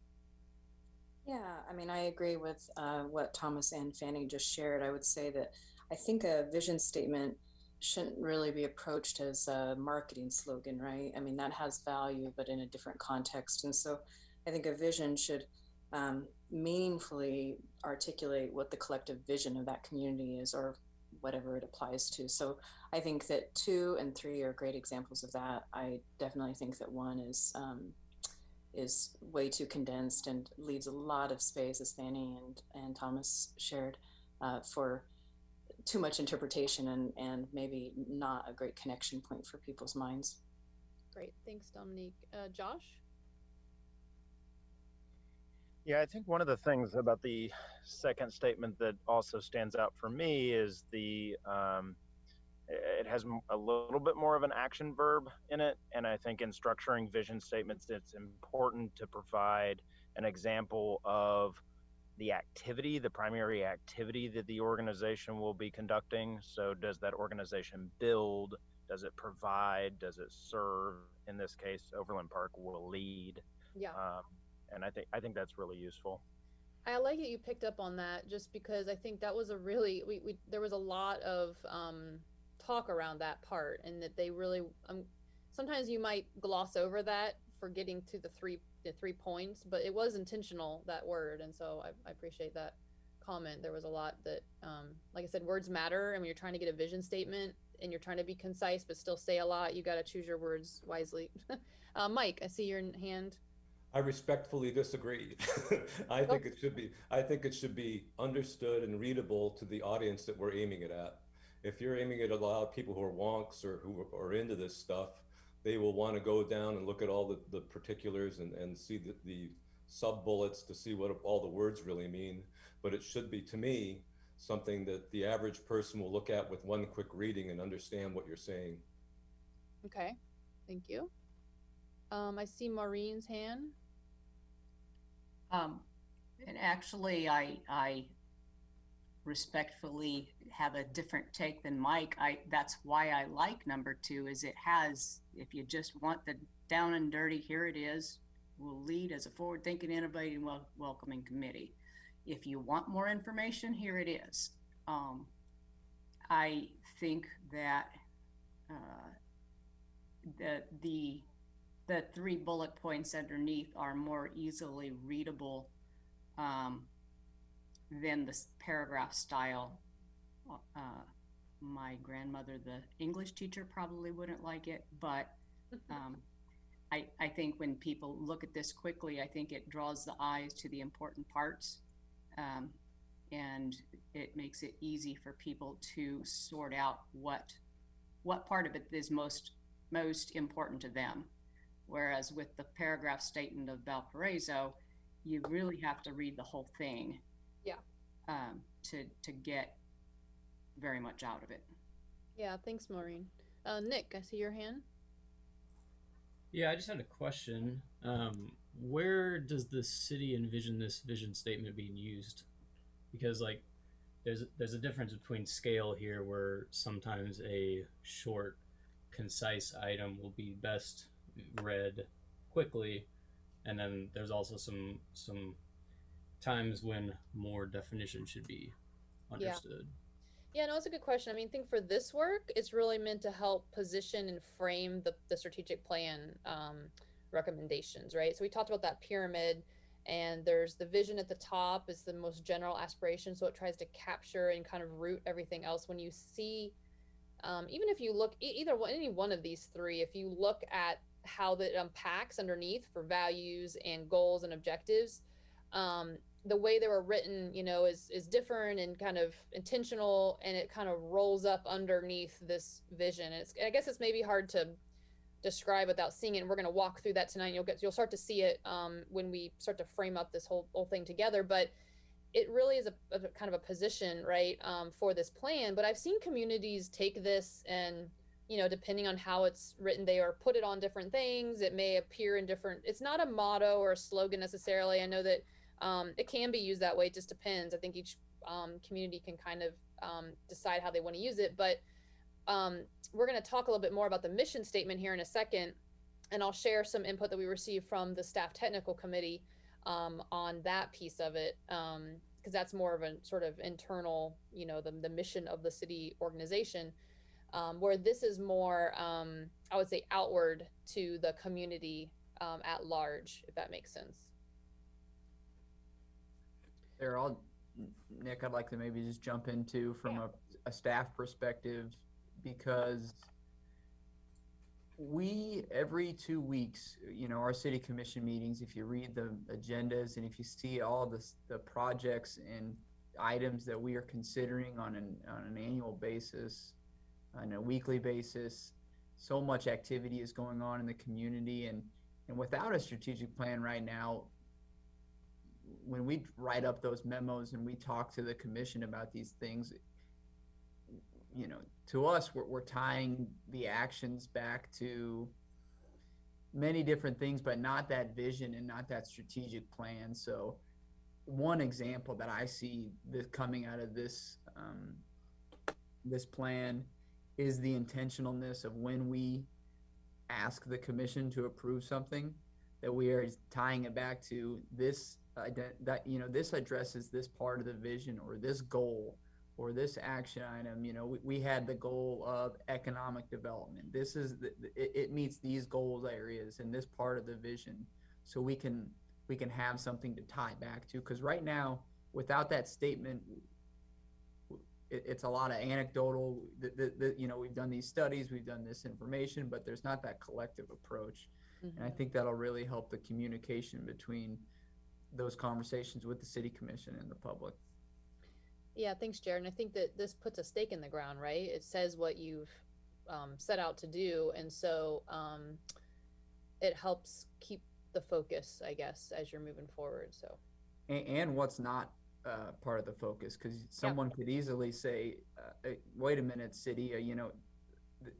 [SPEAKER 15] Yeah, I mean, I agree with what Thomas and Fanny just shared. I would say that I think a vision statement shouldn't really be approached as a marketing slogan, right? I mean, that has value, but in a different context. And so I think a vision should meaningfully articulate what the collective vision of that community is, or whatever it applies to. So I think that 2 and 3 are great examples of that. I definitely think that 1 is way too condensed and leaves a lot of space, as Fanny and Thomas shared, for too much interpretation and maybe not a great connection point for people's minds.
[SPEAKER 1] Great, thanks, Dominique. Josh?
[SPEAKER 8] Yeah, I think one of the things about the second statement that also stands out for me is it has a little bit more of an action verb in it. And I think in structuring vision statements, it's important to provide an example of the activity, the primary activity that the organization will be conducting. So does that organization build? Does it provide? Does it serve? In this case, Overland Park will lead.
[SPEAKER 1] Yeah.
[SPEAKER 8] And I think that's really useful.
[SPEAKER 1] I like that you picked up on that, just because I think that was a really, there was a lot of talk around that part, and that they really, sometimes you might gloss over that for getting to the three points, but it was intentional, that word. And so I appreciate that comment. There was a lot that, like I said, words matter. And when you're trying to get a vision statement, and you're trying to be concise but still say a lot, you got to choose your words wisely. Mike, I see your hand.
[SPEAKER 11] I respectfully disagree. I think it should be understood and readable to the audience that we're aiming it at. If you're aiming it at a lot of people who are wonks or who are into this stuff, they will want to go down and look at all the particulars and see the sub bullets to see what all the words really mean. But it should be, to me, something that the average person will look at with one quick reading and understand what you're saying.
[SPEAKER 1] Okay, thank you. I see Maureen's hand.
[SPEAKER 4] And actually, I respectfully have a different take than Mike. That's why I like number 2, is it has, if you just want the down and dirty, here it is, will lead as a forward-thinking, innovative, welcoming committee. If you want more information, here it is. I think that the 3 bullet points underneath are more easily readable than the paragraph style. My grandmother, the English teacher, probably wouldn't like it, but I think when people look at this quickly, I think it draws the eyes to the important parts, and it makes it easy for people to sort out what part of it is most important to them. Whereas with the paragraph statement of Valparaiso, you really have to read the whole thing.
[SPEAKER 1] Yeah.
[SPEAKER 4] To get very much out of it.
[SPEAKER 1] Yeah, thanks, Maureen. Nick, I see your hand.
[SPEAKER 16] Yeah, I just had a question. Where does the city envision this vision statement being used? Because like, there's a difference between scale here, where sometimes a short, concise item will be best read quickly, and then there's also some times when more definition should be understood.
[SPEAKER 1] Yeah, no, it's a good question. I mean, I think for this work, it's really meant to help position and frame the strategic plan recommendations, right? So we talked about that pyramid, and there's the vision at the top is the most general aspiration, so it tries to capture and kind of root everything else. When you see, even if you look, any one of these 3, if you look at how that unpacks underneath for values and goals and objectives, the way they were written, is different and kind of intentional, and it kind of rolls up underneath this vision. And I guess it's maybe hard to describe without seeing it. And we're going to walk through that tonight. You'll start to see it when we start to frame up this whole thing together. But it really is a kind of a position, right, for this plan. But I've seen communities take this and, depending on how it's written, they are put it on different things. It may appear in different, it's not a motto or a slogan necessarily. I know that it can be used that way. It just depends. I think each community can kind of decide how they want to use it. But we're going to talk a little bit more about the mission statement here in a second, and I'll share some input that we received from the staff technical committee on that piece of it, because that's more of a sort of internal, the mission of the city organization, where this is more, I would say, outward to the community at large, if that makes sense.
[SPEAKER 2] Nick, I'd like to maybe just jump into from a staff perspective, because we, every 2 weeks, our city commission meetings, if you read the agendas and if you see all the projects and items that we are considering on an annual basis, on a weekly basis, so much activity is going on in the community, and without a strategic plan right now, when we write up those memos and we talk to the commission about these things, to us, we're tying the actions back to many different things, but not that vision and not that strategic plan. So one example that I see coming out of this plan is the intentionalness of when we ask the commission to approve something, that we are tying it back to this, this addresses this part of the vision or this goal or this action item. We had the goal of economic development. This is it meets these goals areas in this part of the vision, so we can have something to tie back to. Because right now, without that statement, it's a lot of anecdotal. We've done these studies, we've done this information, but there's not that collective approach. And I think that'll really help the communication between those conversations with the city commission and the public.
[SPEAKER 1] Yeah, thanks, Jared. And I think that this puts a stake in the ground, right? It says what you've set out to do, and so it helps keep the focus, I guess, as you're moving forward. So,
[SPEAKER 2] and what's not part of the focus, because someone could easily say, "Wait a minute, city,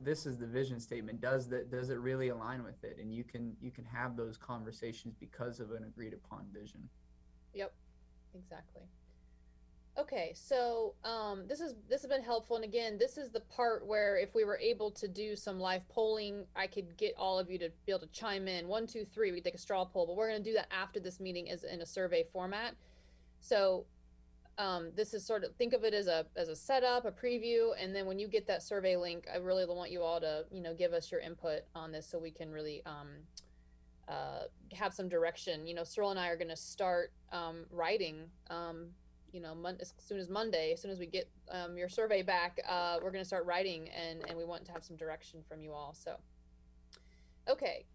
[SPEAKER 2] this is the vision statement. Does it really align with it?" And you can have those conversations because of an agreed upon vision.
[SPEAKER 1] Yep, exactly. Okay, so this has been helpful, and again, this is the part where if we were able to do some live polling, I could get all of you to be able to chime in. 1, 2, 3, we take a straw poll, but we're going to do that after this meeting as in a survey format. So this is sort of, think of it as a setup, a preview, and then when you get that survey link, I really want you all to give us your input on this so we can really have some direction. Cyril and I are going to start writing. As soon as Monday, as soon as we get your survey back, we're going to start writing, and we want to have some direction from you all. So, okay.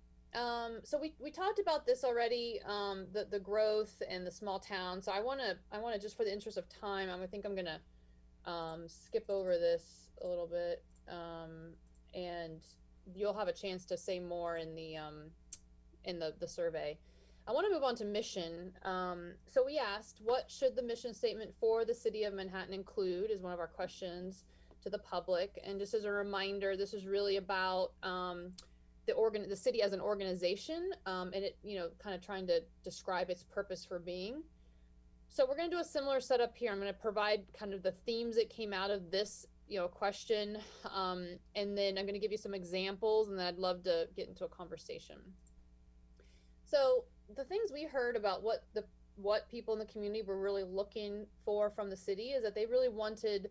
[SPEAKER 1] So we talked about this already, the growth and the small town. So I want to just, for the interest of time, I think I'm going to skip over this a little bit, and you'll have a chance to say more in the survey. I want to move on to mission. So we asked, what should the mission statement for the city of Manhattan include, is one of our questions to the public. And just as a reminder, this is really about the city as an organization, and it, kind of trying to describe its purpose for being. So we're going to do a similar setup here. I'm going to provide kind of the themes that came out of this, question, and then I'm going to give you some examples, and then I'd love to get into a conversation. So the things we heard about what people in the community were really looking for from the city is that they really wanted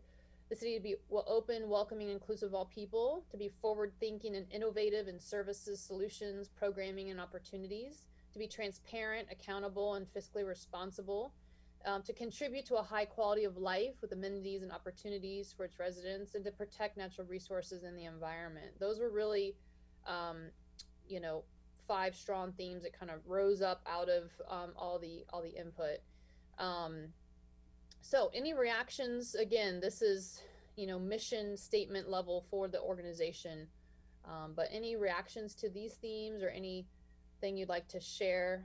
[SPEAKER 1] the city to be open, welcoming, inclusive of all people, to be forward-thinking and innovative in services, solutions, programming, and opportunities, to be transparent, accountable, and fiscally responsible, to contribute to a high quality of life with amenities and opportunities for its residents, and to protect natural resources and the environment. Those were really, 5 strong themes that kind of rose up out of all the input. So any reactions? Again, this is mission statement level for the organization, but any reactions to these themes or anything you'd like to share?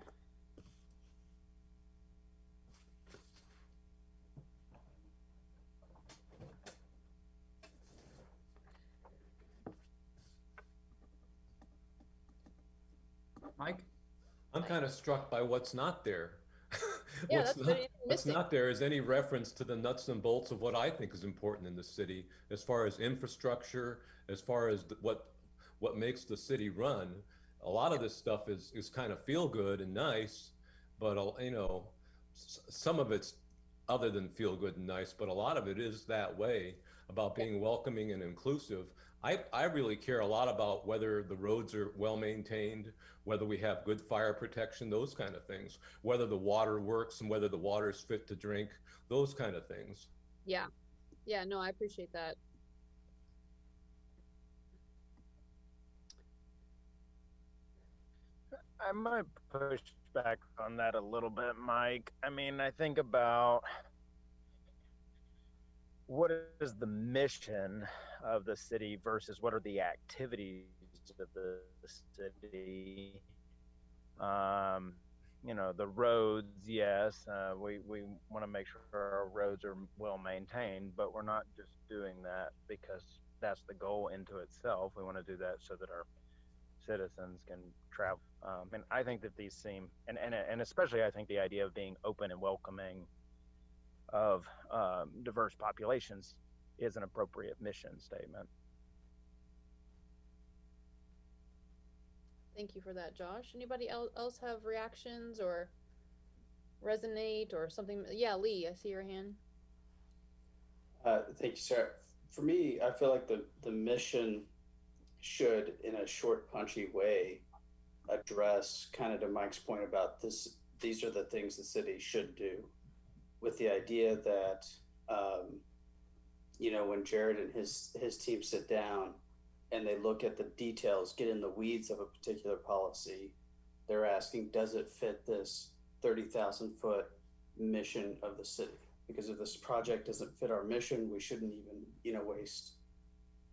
[SPEAKER 2] Mike?
[SPEAKER 11] I'm kind of struck by what's not there.
[SPEAKER 1] Yeah,
[SPEAKER 11] what's not there is any reference to the nuts and bolts of what I think is important in the city, as far as infrastructure, as far as what makes the city run. A lot of this stuff is kind of feel good and nice, but some of it's other than feel good and nice, but a lot of it is that way, about being welcoming and inclusive. I really care a lot about whether the roads are well maintained, whether we have good fire protection, those kind of things, whether the water works and whether the water is fit to drink, those kind of things.
[SPEAKER 1] Yeah. Yeah, no, I appreciate that.
[SPEAKER 8] I might push back on that a little bit, Mike. I mean, I think about what is the mission of the city versus what are the activities of the city. The roads, yes, we want to make sure our roads are well maintained, but we're not just doing that because that's the goal into itself. We want to do that so that our citizens can travel. And I think that these seem, and especially I think the idea of being open and welcoming of diverse populations is an appropriate mission statement.
[SPEAKER 1] Thank you for that, Josh. Anybody else have reactions or resonate or something? Yeah, Lee, I see your hand.
[SPEAKER 17] Thank you, Sarah. For me, I feel like the mission should, in a short, punchy way, address, kind of to Mike's point about this, these are the things the city should do, with the idea that when Jared and his team sit down and they look at the details, get in the weeds of a particular policy, they're asking, does it fit this 30,000 foot mission of the city? Because if this project doesn't fit our mission, we shouldn't even, waste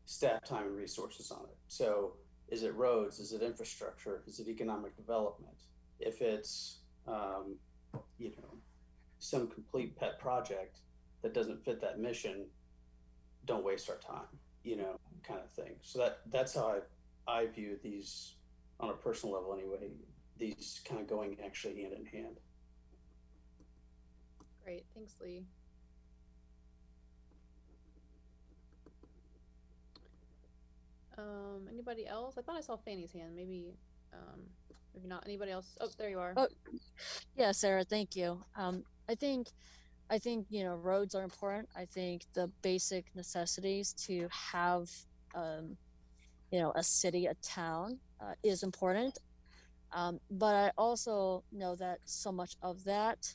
[SPEAKER 17] staff time and resources on it. So is it roads? Is it infrastructure? Is it economic development? If it's, some complete pet project that doesn't fit that mission, don't waste our time, kind of thing. So that's how I view these on a personal level anyway, these kind of going actually hand in hand.
[SPEAKER 1] Great, thanks, Lee. Anybody else? I thought I saw Fanny's hand. Maybe not. Anybody else? Oh, there you are.
[SPEAKER 6] Oh, yeah, Sarah, thank you. I think roads are important. I think the basic necessities to have a city, a town is important. But I also know that so much of that,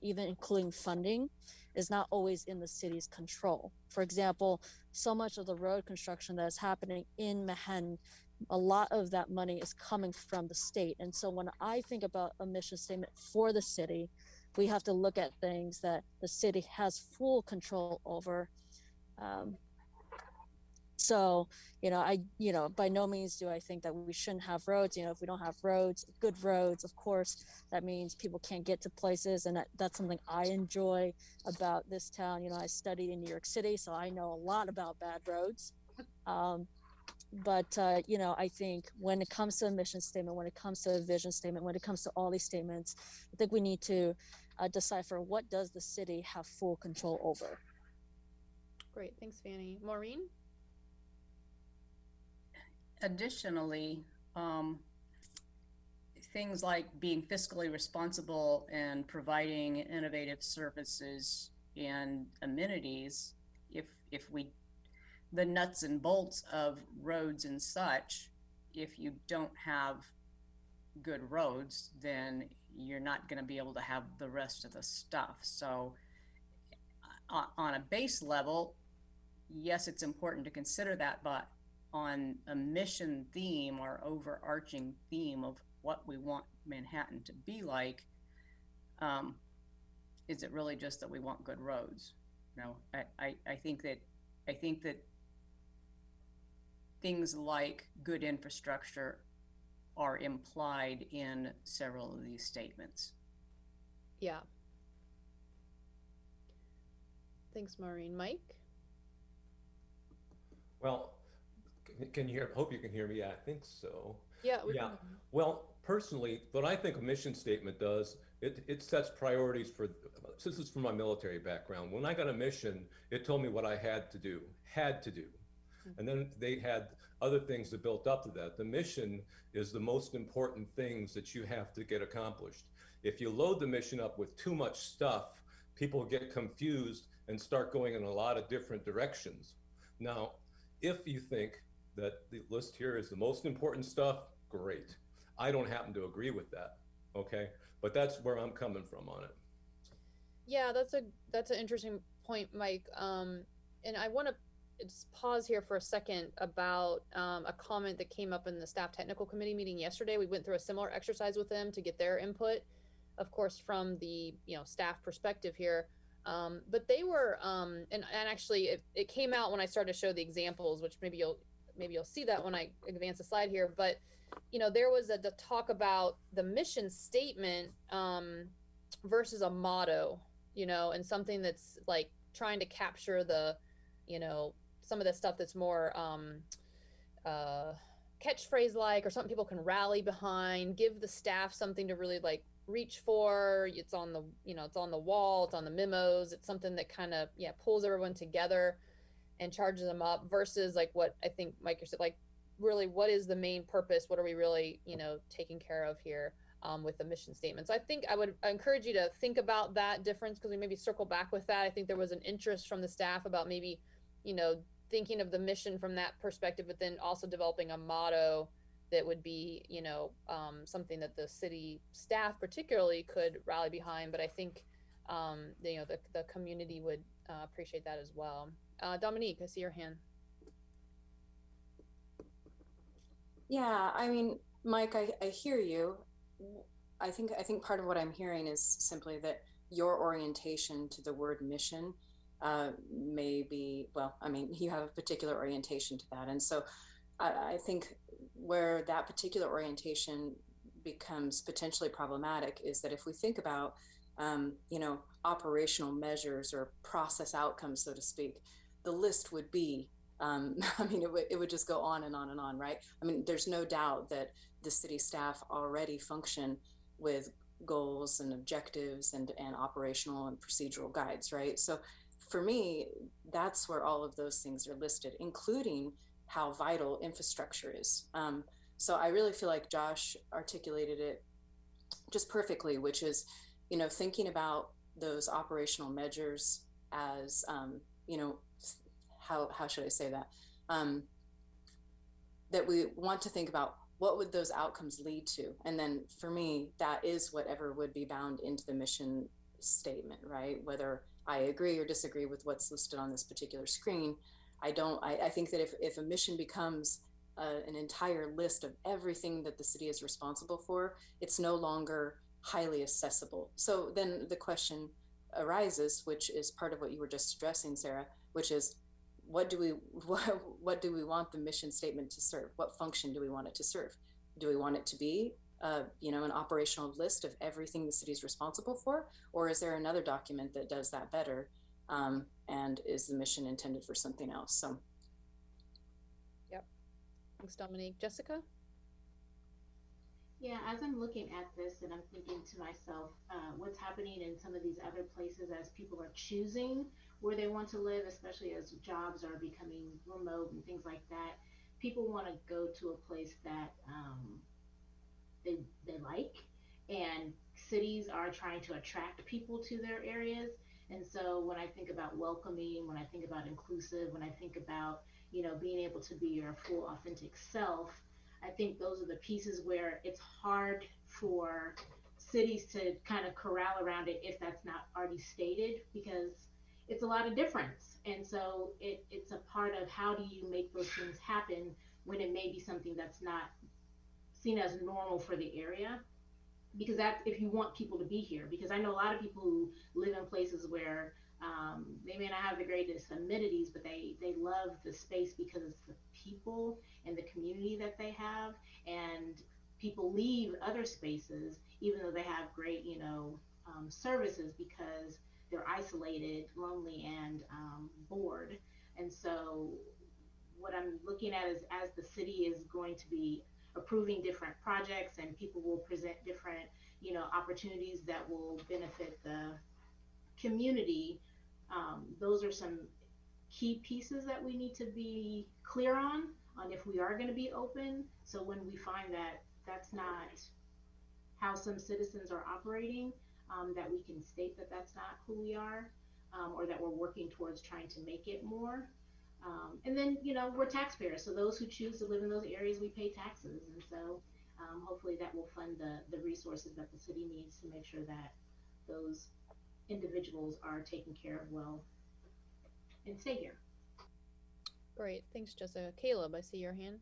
[SPEAKER 6] even including funding, is not always in the city's control. For example, so much of the road construction that is happening in Manhattan, a lot of that money is coming from the state. And so when I think about a mission statement for the city, we have to look at things that the city has full control over. So, by no means do I think that we shouldn't have roads. If we don't have roads, good roads, of course, that means people can't get to places. And that's something I enjoy about this town. I studied in New York City, so I know a lot about bad roads. But I think when it comes to a mission statement, when it comes to a vision statement, when it comes to all these statements, I think we need to decipher what does the city have full control over.
[SPEAKER 1] Great, thanks, Fanny. Maureen?
[SPEAKER 4] Additionally, things like being fiscally responsible and providing innovative services and amenities, if we the nuts and bolts of roads and such, if you don't have good roads, then you're not going to be able to have the rest of the stuff. So on a base level, yes, it's important to consider that, but on a mission theme or overarching theme of what we want Manhattan to be like, is it really just that we want good roads? I think that things like good infrastructure are implied in several of these statements.
[SPEAKER 1] Yeah. Thanks, Maureen. Mike?
[SPEAKER 11] Well, can you hear? Hope you can hear me. Yeah, I think so.
[SPEAKER 1] Yeah.
[SPEAKER 11] Yeah. Well, personally, what I think a mission statement does, it sets priorities for. This is from my military background. When I got a mission, it told me what I had to do, and then they had other things that built up to that. The mission is the most important things that you have to get accomplished. If you load the mission up with too much stuff, people get confused and start going in a lot of different directions. Now, if you think that the list here is the most important stuff, great. I don't happen to agree with that, okay? But that's where I'm coming from on it.
[SPEAKER 1] Yeah, that's an interesting point, Mike. And I want to just pause here for a second about a comment that came up in the staff technical committee meeting yesterday. We went through a similar exercise with them to get their input, of course, from the staff perspective here. But they were and actually it came out when I started to show the examples, which maybe you'll see that when I advance the slide here. But there was the talk about the mission statement versus a motto, and something that's like trying to capture the some of the stuff that's more catchphrase like, or something people can rally behind, give the staff something to really like reach for. It's on the it's on the wall, it's on the memos, it's something that kind of pulls everyone together and charges them up, versus like what I think Mike said, like really what is the main purpose, what are we really taking care of here with the mission statement. So I think I would encourage you to think about that difference, because we maybe circle back with that. I think there was an interest from the staff about maybe thinking of the mission from that perspective, but then also developing a motto that would be, something that the city staff particularly could rally behind. But I think, the community would appreciate that as well. Dominique, I see your hand.
[SPEAKER 15] Yeah, I mean, Mike, I hear you. I think part of what I'm hearing is simply that your orientation to the word mission may be, well, I mean, you have a particular orientation to that. And so I think where that particular orientation becomes potentially problematic is that if we think about, operational measures or process outcomes, so to speak, the list would be, I mean, it would just go on and on and on, right? I mean, there's no doubt that the city staff already function with goals and objectives and operational and procedural guides, right? So for me, that's where all of those things are listed, including how vital infrastructure is. So I really feel like Josh articulated it just perfectly, which is, thinking about those operational measures as, how should I say that? That we want to think about what would those outcomes lead to, and then for me, that is whatever would be bound into the mission statement, right? Whether I agree or disagree with what's listed on this particular screen, I think that if a mission becomes an entire list of everything that the city is responsible for, it's no longer highly accessible. So then the question arises, which is part of what you were just addressing, Sarah, which is what do we want the mission statement to serve? What function do we want it to serve? Do we want it to be an operational list of everything the city is responsible for, or is there another document that does that better? And is the mission intended for something else? So,
[SPEAKER 1] yep. Thanks, Dominique. Jessica?
[SPEAKER 10] Yeah, as I'm looking at this and I'm thinking to myself, what's happening in some of these other places as people are choosing where they want to live, especially as jobs are becoming remote and things like that. People want to go to a place that they like, and cities are trying to attract people to their areas. And so when I think about welcoming, when I think about inclusive, when I think about being able to be your full authentic self, I think those are the pieces where it's hard for cities to kind of corral around it if that's not already stated, because it's a lot of difference. And so it's a part of how do you make those things happen when it may be something that's not seen as normal for the area, because that's if you want people to be here. Because I know a lot of people who live in places where they may not have the greatest amenities, but they love the space because it's the people and the community that they have. And people leave other spaces even though they have great, services, because they're isolated, lonely, and bored. And so what I'm looking at is as the city is going to be approving different projects and people will present different, opportunities that will benefit the community. Those are some key pieces that we need to be clear on if we are going to be open. So when we find that that's not how some citizens are operating, that we can state that that's not who we are, or that we're working towards trying to make it more. And then, we're taxpayers. So those who choose to live in those areas, we pay taxes. And so hopefully that will fund the resources that the city needs to make sure that those individuals are taken care of well and stay here.
[SPEAKER 1] Great. Thanks, Jessica. Caleb, I see your hand.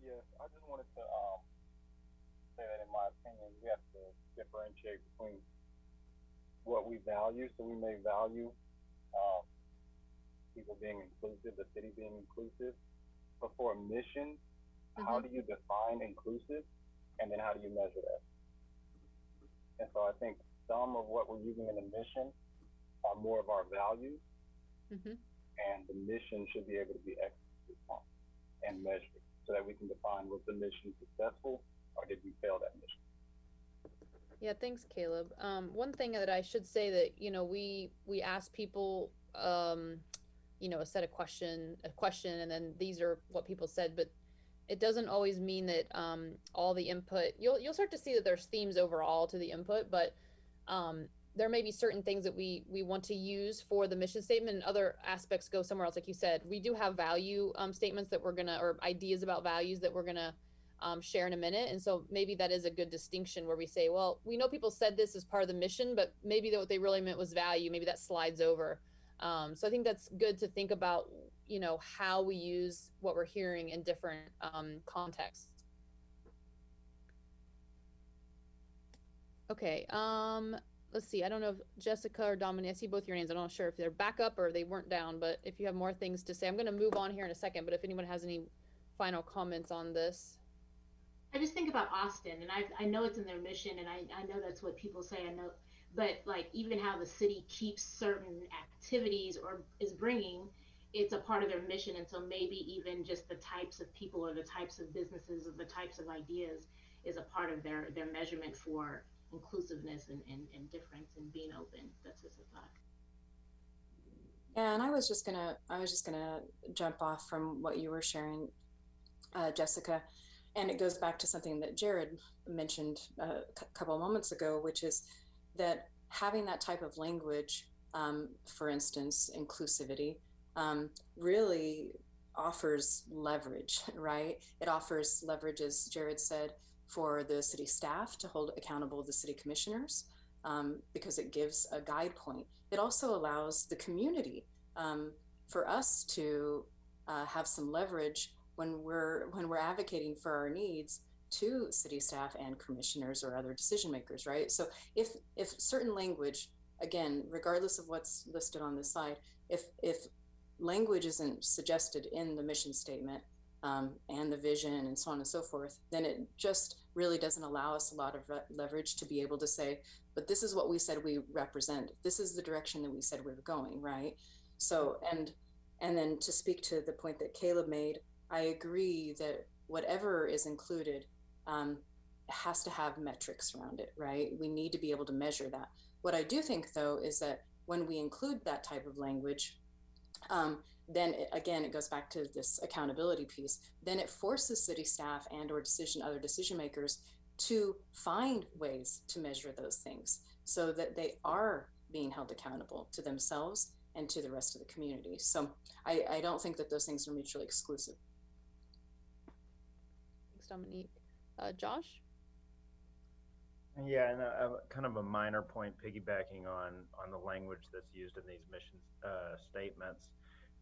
[SPEAKER 8] Yes, I just wanted to say that in my opinion, we have to differentiate between what we value. So we may value people being inclusive, the city being inclusive, but for a mission, how do you define inclusive, and then how do you measure that? And so I think some of what we're using in the mission are more of our values, and the mission should be able to be executed on and measured so that we can define was the mission successful or did we fail that mission.
[SPEAKER 1] Yeah, thanks, Caleb. One thing that I should say that we ask people a question, and then these are what people said, but it doesn't always mean that all the input. You'll start to see that there's themes overall to the input, but there may be certain things that we want to use for the mission statement, and other aspects go somewhere else. Like you said, we do have value statements that we're gonna, or ideas about values that we're gonna share in a minute. And so maybe that is a good distinction where we say, well, we know people said this as part of the mission, but maybe what they really meant was value. Maybe that slides over. So I think that's good to think about, how we use what we're hearing in different contexts. Okay. Let's see. I don't know if Jessica or Dominique, I see both your names. I'm not sure if they're back up or they weren't down, but if you have more things to say, I'm going to move on here in a second, but if anyone has any final comments on this.
[SPEAKER 10] I just think about Austin, and I know it's in their mission, and I know that's what people say. I know, but like even how the city keeps certain activities or is bringing, it's a part of their mission, and so maybe even just the types of people or the types of businesses or the types of ideas is a part of their measurement for inclusiveness and difference and being open. That's just a thought.
[SPEAKER 15] Yeah, and I was just gonna jump off from what you were sharing, Jessica. And it goes back to something that Jared mentioned a couple of moments ago, which is that having that type of language, for instance, inclusivity, really offers leverage, right? It offers leverage, as Jared said, for the city staff to hold accountable the city commissioners, because it gives a guide point. It also allows the community, for us to have some leverage when we're advocating for our needs to city staff and commissioners or other decision makers, right? So if certain language, again, regardless of what's listed on this slide, if language isn't suggested in the mission statement and the vision and so on and so forth, then it just really doesn't allow us a lot of leverage to be able to say, but this is what we said we represent. This is the direction that we said we were going, right? So, and then to speak to the point that Caleb made, I agree that whatever is included has to have metrics around it, right? We need to be able to measure that. What I do think, though, is that when we include that type of language, then again, it goes back to this accountability piece. Then it forces city staff and or other decision makers to find ways to measure those things so that they are being held accountable to themselves and to the rest of the community. So I don't think that those things are mutually exclusive.
[SPEAKER 1] Thanks, Dominique. Josh?
[SPEAKER 8] Yeah, and kind of a minor point, piggybacking on the language that's used in these mission statements.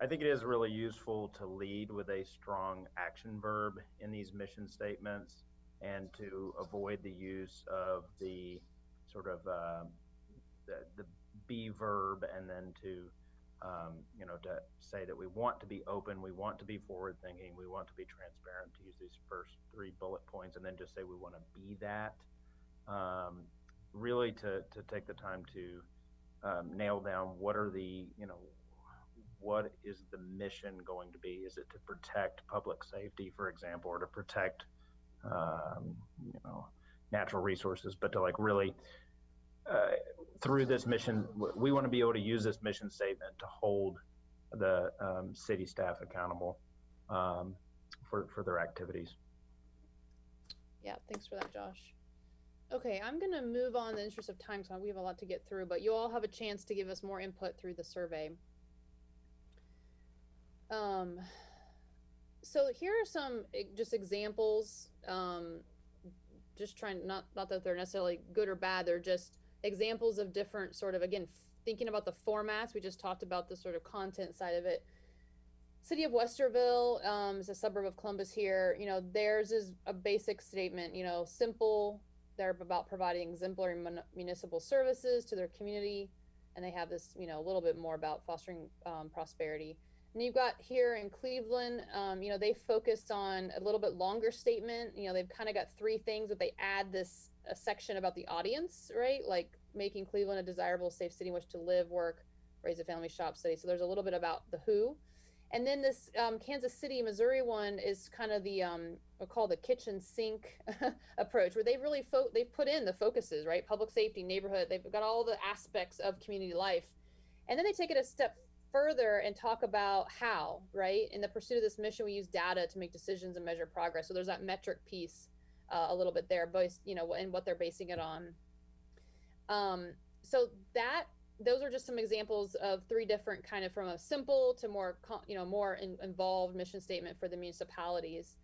[SPEAKER 8] I think it is really useful to lead with a strong action verb in these mission statements, and to avoid the use of the sort of the be verb, and then to to say that we want to be open, we want to be forward thinking, we want to be transparent, to use these first 3 bullet points, and then just say we want to be that. Really to take the time to nail down what are the, what is the mission going to be? Is it to protect public safety, for example, or to protect, natural resources? But to really, through this mission, we want to be able to use this mission statement to hold the city staff accountable for their activities.
[SPEAKER 1] Yeah, thanks for that, Josh. Okay, I'm going to move on in the interest of time, so we have a lot to get through, but you all have a chance to give us more input through the survey. So here are some just examples, just trying, not that they're necessarily good or bad, they're just examples of different sort of, again, thinking about the formats. We just talked about the sort of content side of it. City of Westerville is a suburb of Columbus here. Theirs is a basic statement, simple. They're about providing exemplary municipal services to their community. And they have this, a little bit more about fostering prosperity. And you've got here in Cleveland, they focused on a little bit longer statement. They've kind of got 3 things that they add a section about the audience, right? Like making Cleveland a desirable, safe city in which to live, work, raise a family, shop, study. So there's a little bit about the who. And then this Kansas City, Missouri one is kind of the, we'll call the kitchen sink approach, where they've really, they've put in the focuses, right? Public safety, neighborhood, they've got all the aspects of community life. And then they take it a step further and talk about how, right? In the pursuit of this mission, we use data to make decisions and measure progress. So there's that metric piece a little bit there, both, and what they're basing it on. So those are just some examples of 3 different kind of, from a simple to more, more involved mission statement for the municipalities.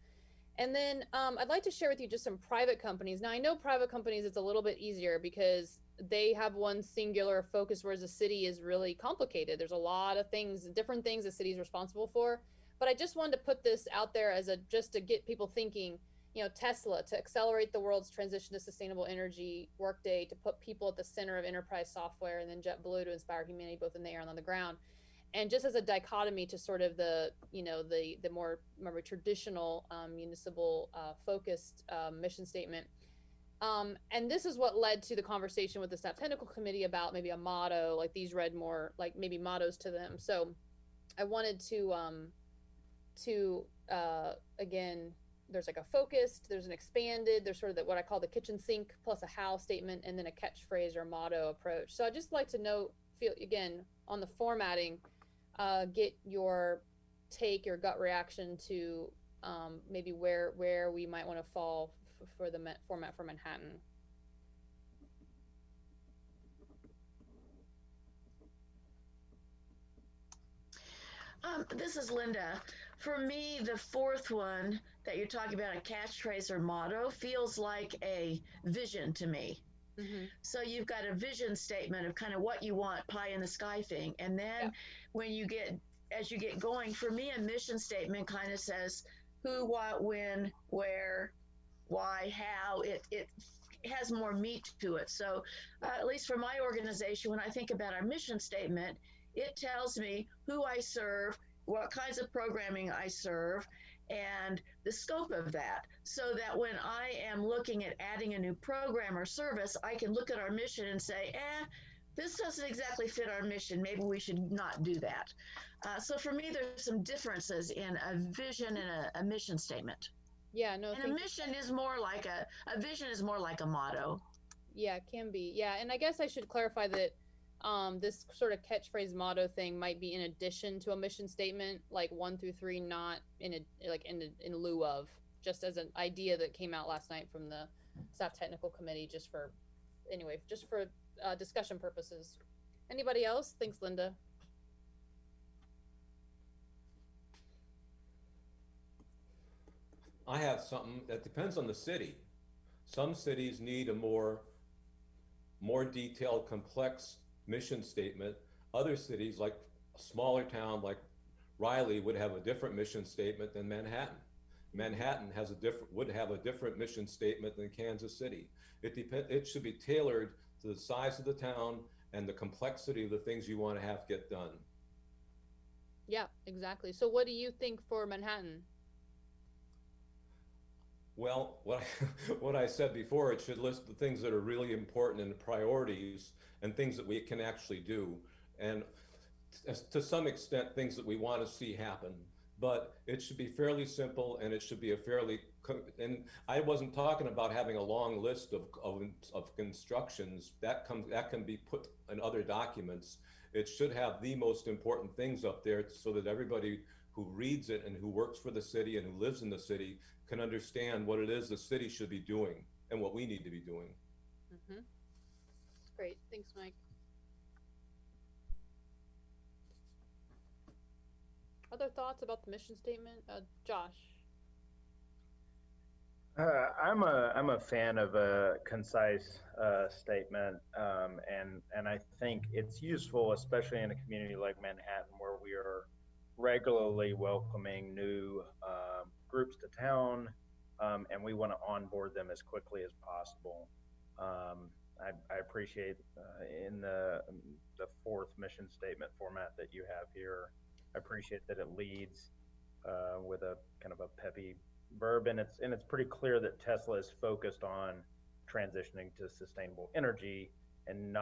[SPEAKER 1] And then I'd like to share with you just some private companies. Now, I know private companies, it's a little bit easier because they have one singular focus, whereas the city is really complicated. There's a lot of things, different things the city is responsible for. But I just wanted to put this out there as a just to get people thinking. You know, Tesla to accelerate the world's transition to sustainable energy, Workday to put people at the center of enterprise software, and then JetBlue to inspire humanity both in the air and on the ground. And just as a dichotomy to sort of the the more traditional municipal focused mission statement. And this is what led to the conversation with the staff technical committee about maybe a motto, like these read more like maybe mottos to them. So I wanted to again, there's like a focused, there's an expanded, there's sort of what I call the kitchen sink plus a how statement, and then a catchphrase or motto approach. So I'd just like to note, feel again on the formatting, get your take, your gut reaction to maybe where we might want to fall for the format for Manhattan.
[SPEAKER 5] This is Linda. For me, the fourth one that you're talking about, a catchphrase or motto, feels like a vision to me. Mm-hmm. So you've got a vision statement of kind of what you want, pie in the sky thing. And then when you get, as you get going, for me, a mission statement kind of says who, what, when, where, why, how. It has more meat to it. So at least for my organization, when I think about our mission statement, it tells me who I serve, what kinds of programming I serve, and the scope of that, so that when I am looking at adding a new program or service, I can look at our mission and say, this doesn't exactly fit our mission. Maybe we should not do that. So for me, there's some differences in a vision and a mission statement.
[SPEAKER 1] Yeah, no.
[SPEAKER 5] And a mission is more like a vision is more like a motto.
[SPEAKER 1] Yeah, it can be. Yeah, and I guess I should clarify that this sort of catchphrase motto thing might be in addition to a mission statement, like 1 through 3, not in lieu of, just as an idea that came out last night from the staff technical committee, just for discussion purposes. Anybody else? Thanks, Linda.
[SPEAKER 11] I have something that depends on the city. Some cities need a more detailed, complex mission statement. Other cities, like a smaller town like Riley, would have a different mission statement than Manhattan. Manhattan would have a different mission statement than Kansas City. It should be tailored to the size of the town and the complexity of the things you want to have get done.
[SPEAKER 1] Yeah, exactly. So what do you think for Manhattan?
[SPEAKER 11] Well, what I said before, it should list the things that are really important and the priorities and things that we can actually do. And to some extent, things that we want to see happen. But it should be fairly simple, and it should be and I wasn't talking about having a long list of constructions. That can be put in other documents. It should have the most important things up there so that everybody who reads it and who works for the city and who lives in the city can understand what it is the city should be doing and what we need to be doing.
[SPEAKER 1] Mm-hmm. Great. Thanks, Mike. Other thoughts about the mission statement? Josh?
[SPEAKER 8] I'm a fan of a concise statement, and I think it's useful, especially in a community like Manhattan, where we are regularly welcoming new groups to town, and we want to onboard them as quickly as possible. I appreciate in the fourth mission statement format that you have here, I appreciate that it leads with a kind of a peppy verb, and it's pretty clear that Tesla is focused on transitioning to sustainable energy and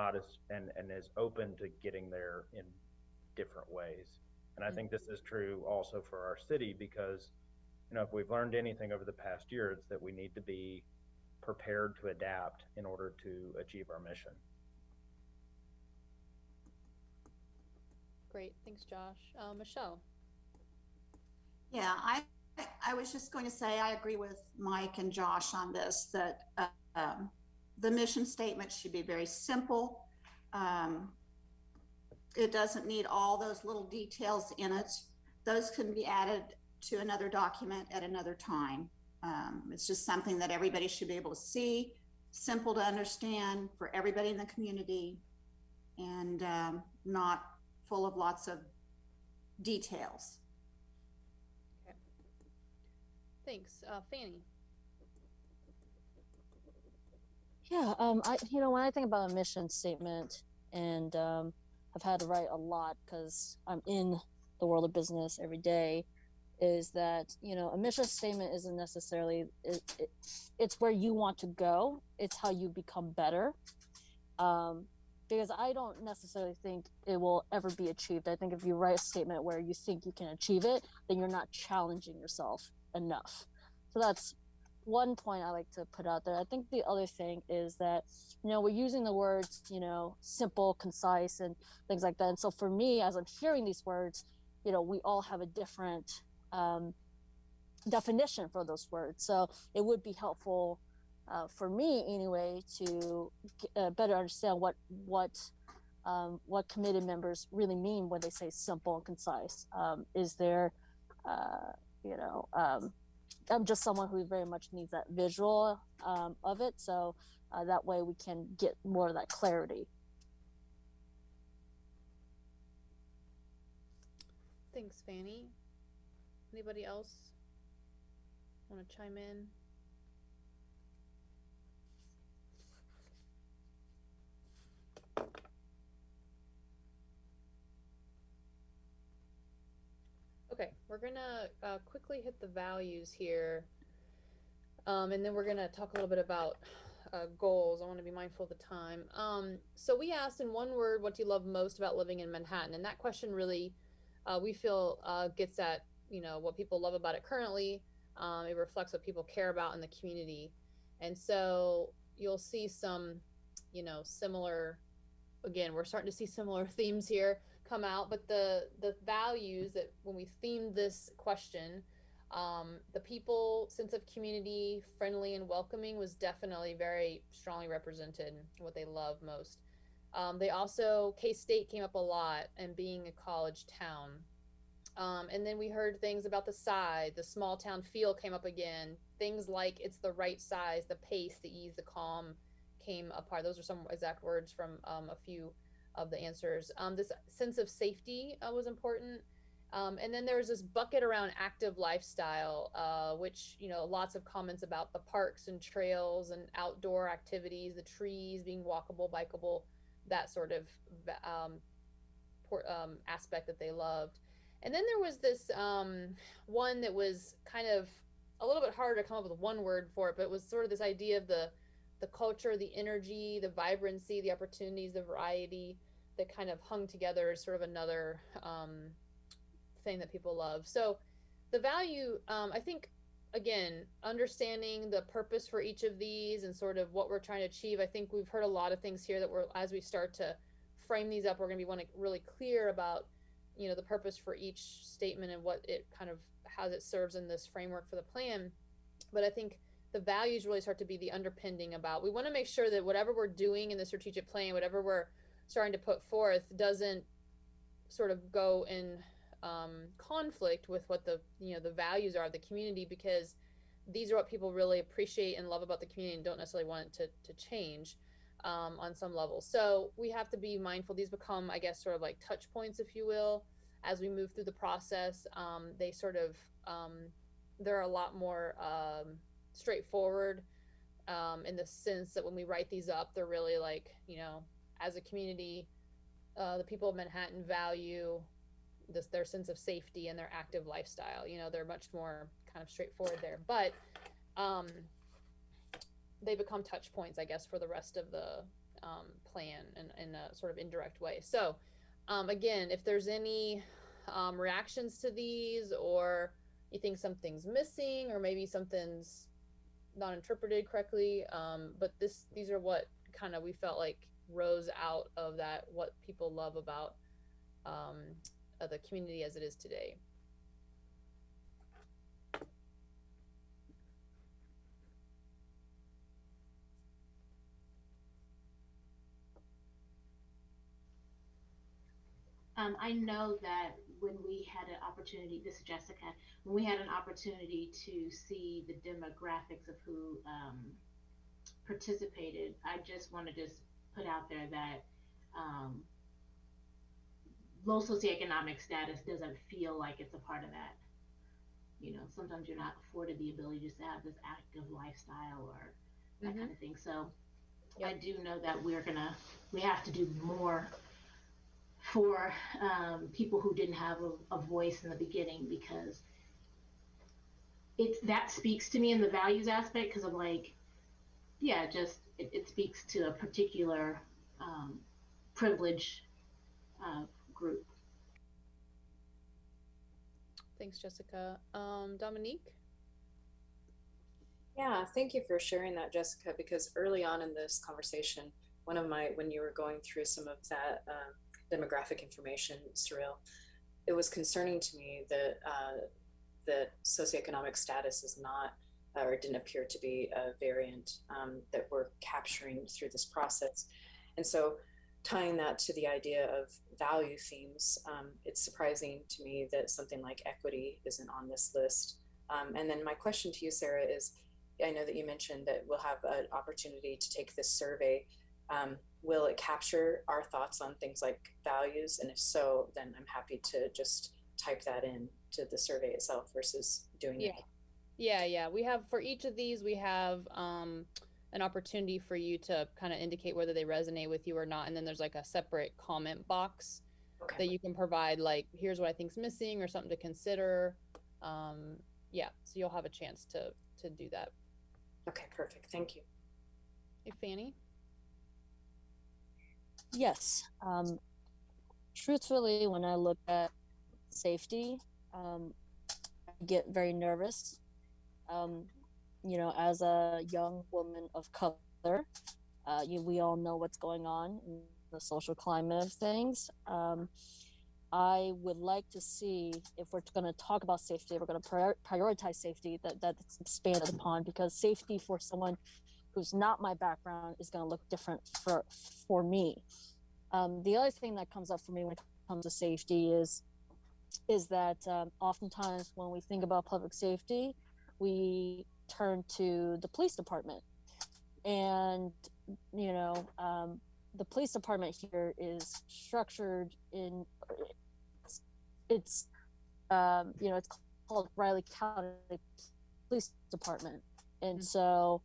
[SPEAKER 8] is open to getting there in different ways. And I think this is true also for our city, because if we've learned anything over the past year, it's that we need to be prepared to adapt in order to achieve our mission.
[SPEAKER 1] Great, thanks, Josh. Michelle.
[SPEAKER 18] Yeah, I was just going to say I agree with Mike and Josh on this, that the mission statement should be very simple. It doesn't need all those little details in it. Those can be added to another document at another time. It's just something that everybody should be able to see, simple to understand for everybody in the community, and not full of lots of details.
[SPEAKER 1] Okay. Thanks. Fanny.
[SPEAKER 6] Yeah, when I think about a mission statement, and I've had to write a lot because I'm in the world of business every day, is that a mission statement isn't necessarily it's where you want to go. It's how you become better. Because I don't necessarily think it will ever be achieved. I think if you write a statement where you think you can achieve it, then you're not challenging yourself enough. So that's one point I like to put out there. I think the other thing is that, we're using the words, simple, concise, and things like that. And so for me, as I'm hearing these words, we all have a different definition for those words. So it would be helpful for me anyway to better understand what committee members really mean when they say simple and concise. Is there, I'm just someone who very much needs that visual of it, so that way we can get more of that clarity.
[SPEAKER 1] Thanks, Fanny. Anybody else want to chime in? Okay, we're gonna quickly hit the values here, and then we're gonna talk a little bit about goals. I want to be mindful of the time. So we asked in one word, what do you love most about living in Manhattan? And that question really, we feel, gets at what people love about it currently. It reflects what people care about in the community, and so you'll see some, similar. Again, we're starting to see similar themes here come out, but the values that when we themed this question, the people sense of community, friendly and welcoming, was definitely very strongly represented, what they love most. They also, K-State came up a lot, and being a college town. And then we heard things about the side, the small town feel came up again. Things like it's the right size, the pace, the ease, the calm came apart. Those are some exact words from a few of the answers. This sense of safety was important. And then there was this bucket around active lifestyle, which, lots of comments about the parks and trails and outdoor activities, the trees being walkable, bikeable, that sort of aspect that they loved. And then there was this one that was kind of a little bit harder to come up with one word for it, but it was sort of this idea of the culture, the energy, the vibrancy, the opportunities, the variety that kind of hung together as sort of another thing that people love. So the value, I think, again, understanding the purpose for each of these and sort of what we're trying to achieve. I think we've heard a lot of things here that as we start to frame these up, we're going to be really clear about, the purpose for each statement and what it kind of, how it serves in this framework for the plan. But I think the values really start to be the underpinning about, we want to make sure that whatever we're doing in the strategic plan, whatever we're starting to put forth, doesn't sort of go in conflict with what the values are of the community, because these are what people really appreciate and love about the community and don't necessarily want it to change on some level. So we have to be mindful. These become, I guess, sort of like touch points, if you will, as we move through the process. They sort of, they're a lot more straightforward in the sense that when we write these up, they're really like, as a community, the people of Manhattan value their sense of safety and their active lifestyle. They're much more kind of straightforward there, but they become touch points, I guess, for the rest of the plan in a sort of indirect way. So again, if there's any reactions to these, or you think something's missing, or maybe something's not interpreted correctly, but these are what kind of we felt like rose out of that, what people love about the community as it is today.
[SPEAKER 10] I know that when we had an opportunity, this is Jessica, when we had an opportunity to see the demographics of who participated, I just want to just put out there that um, low socioeconomic status doesn't feel like it's a part of that. You know, sometimes you're not afforded the ability just to have this active lifestyle or that kind of thing. So I do know that we have to do more for people who didn't have a voice in the beginning, because that speaks to me in the values aspect, because I'm like, yeah, just it speaks to a particular privilege group.
[SPEAKER 1] Thanks, Jessica. Dominique?
[SPEAKER 15] Yeah, thank you for sharing that, Jessica, because early on in this conversation, when you were going through some of that demographic information, Surreal, it was concerning to me that that socioeconomic status is not, or didn't appear to be a variant that we're capturing through this process. And so tying that to the idea of value themes, it's surprising to me that something like equity isn't on this list. And then my question to you, Sarah, is I know that you mentioned that we'll have an opportunity to take this survey. Will it capture our thoughts on things like values? And if so, then I'm happy to just type that in to the survey itself versus doing it.
[SPEAKER 1] Yeah. We have, for each of these, we have an opportunity for you to kind of indicate whether they resonate with you or not. And then there's like a separate comment box that you can provide, like, here's what I think's missing or something to consider. Yeah, so you'll have a chance to do that.
[SPEAKER 15] Okay, perfect. Thank you.
[SPEAKER 1] Hey, Fanny?
[SPEAKER 6] Yes. Truthfully, when I look at safety, I get very nervous. You know, as a young woman of color, we all know what's going on in the social climate of things. I would like to see, if we're going to talk about safety, we're going to prioritize safety, that's expanded upon, because safety for someone who's not my background is going to look different for me. The other thing that comes up for me when it comes to safety is that oftentimes when we think about public safety, we turn to the police department. And, you know, the police department here is structured in, it's you know, it's called Riley County Police Department. And so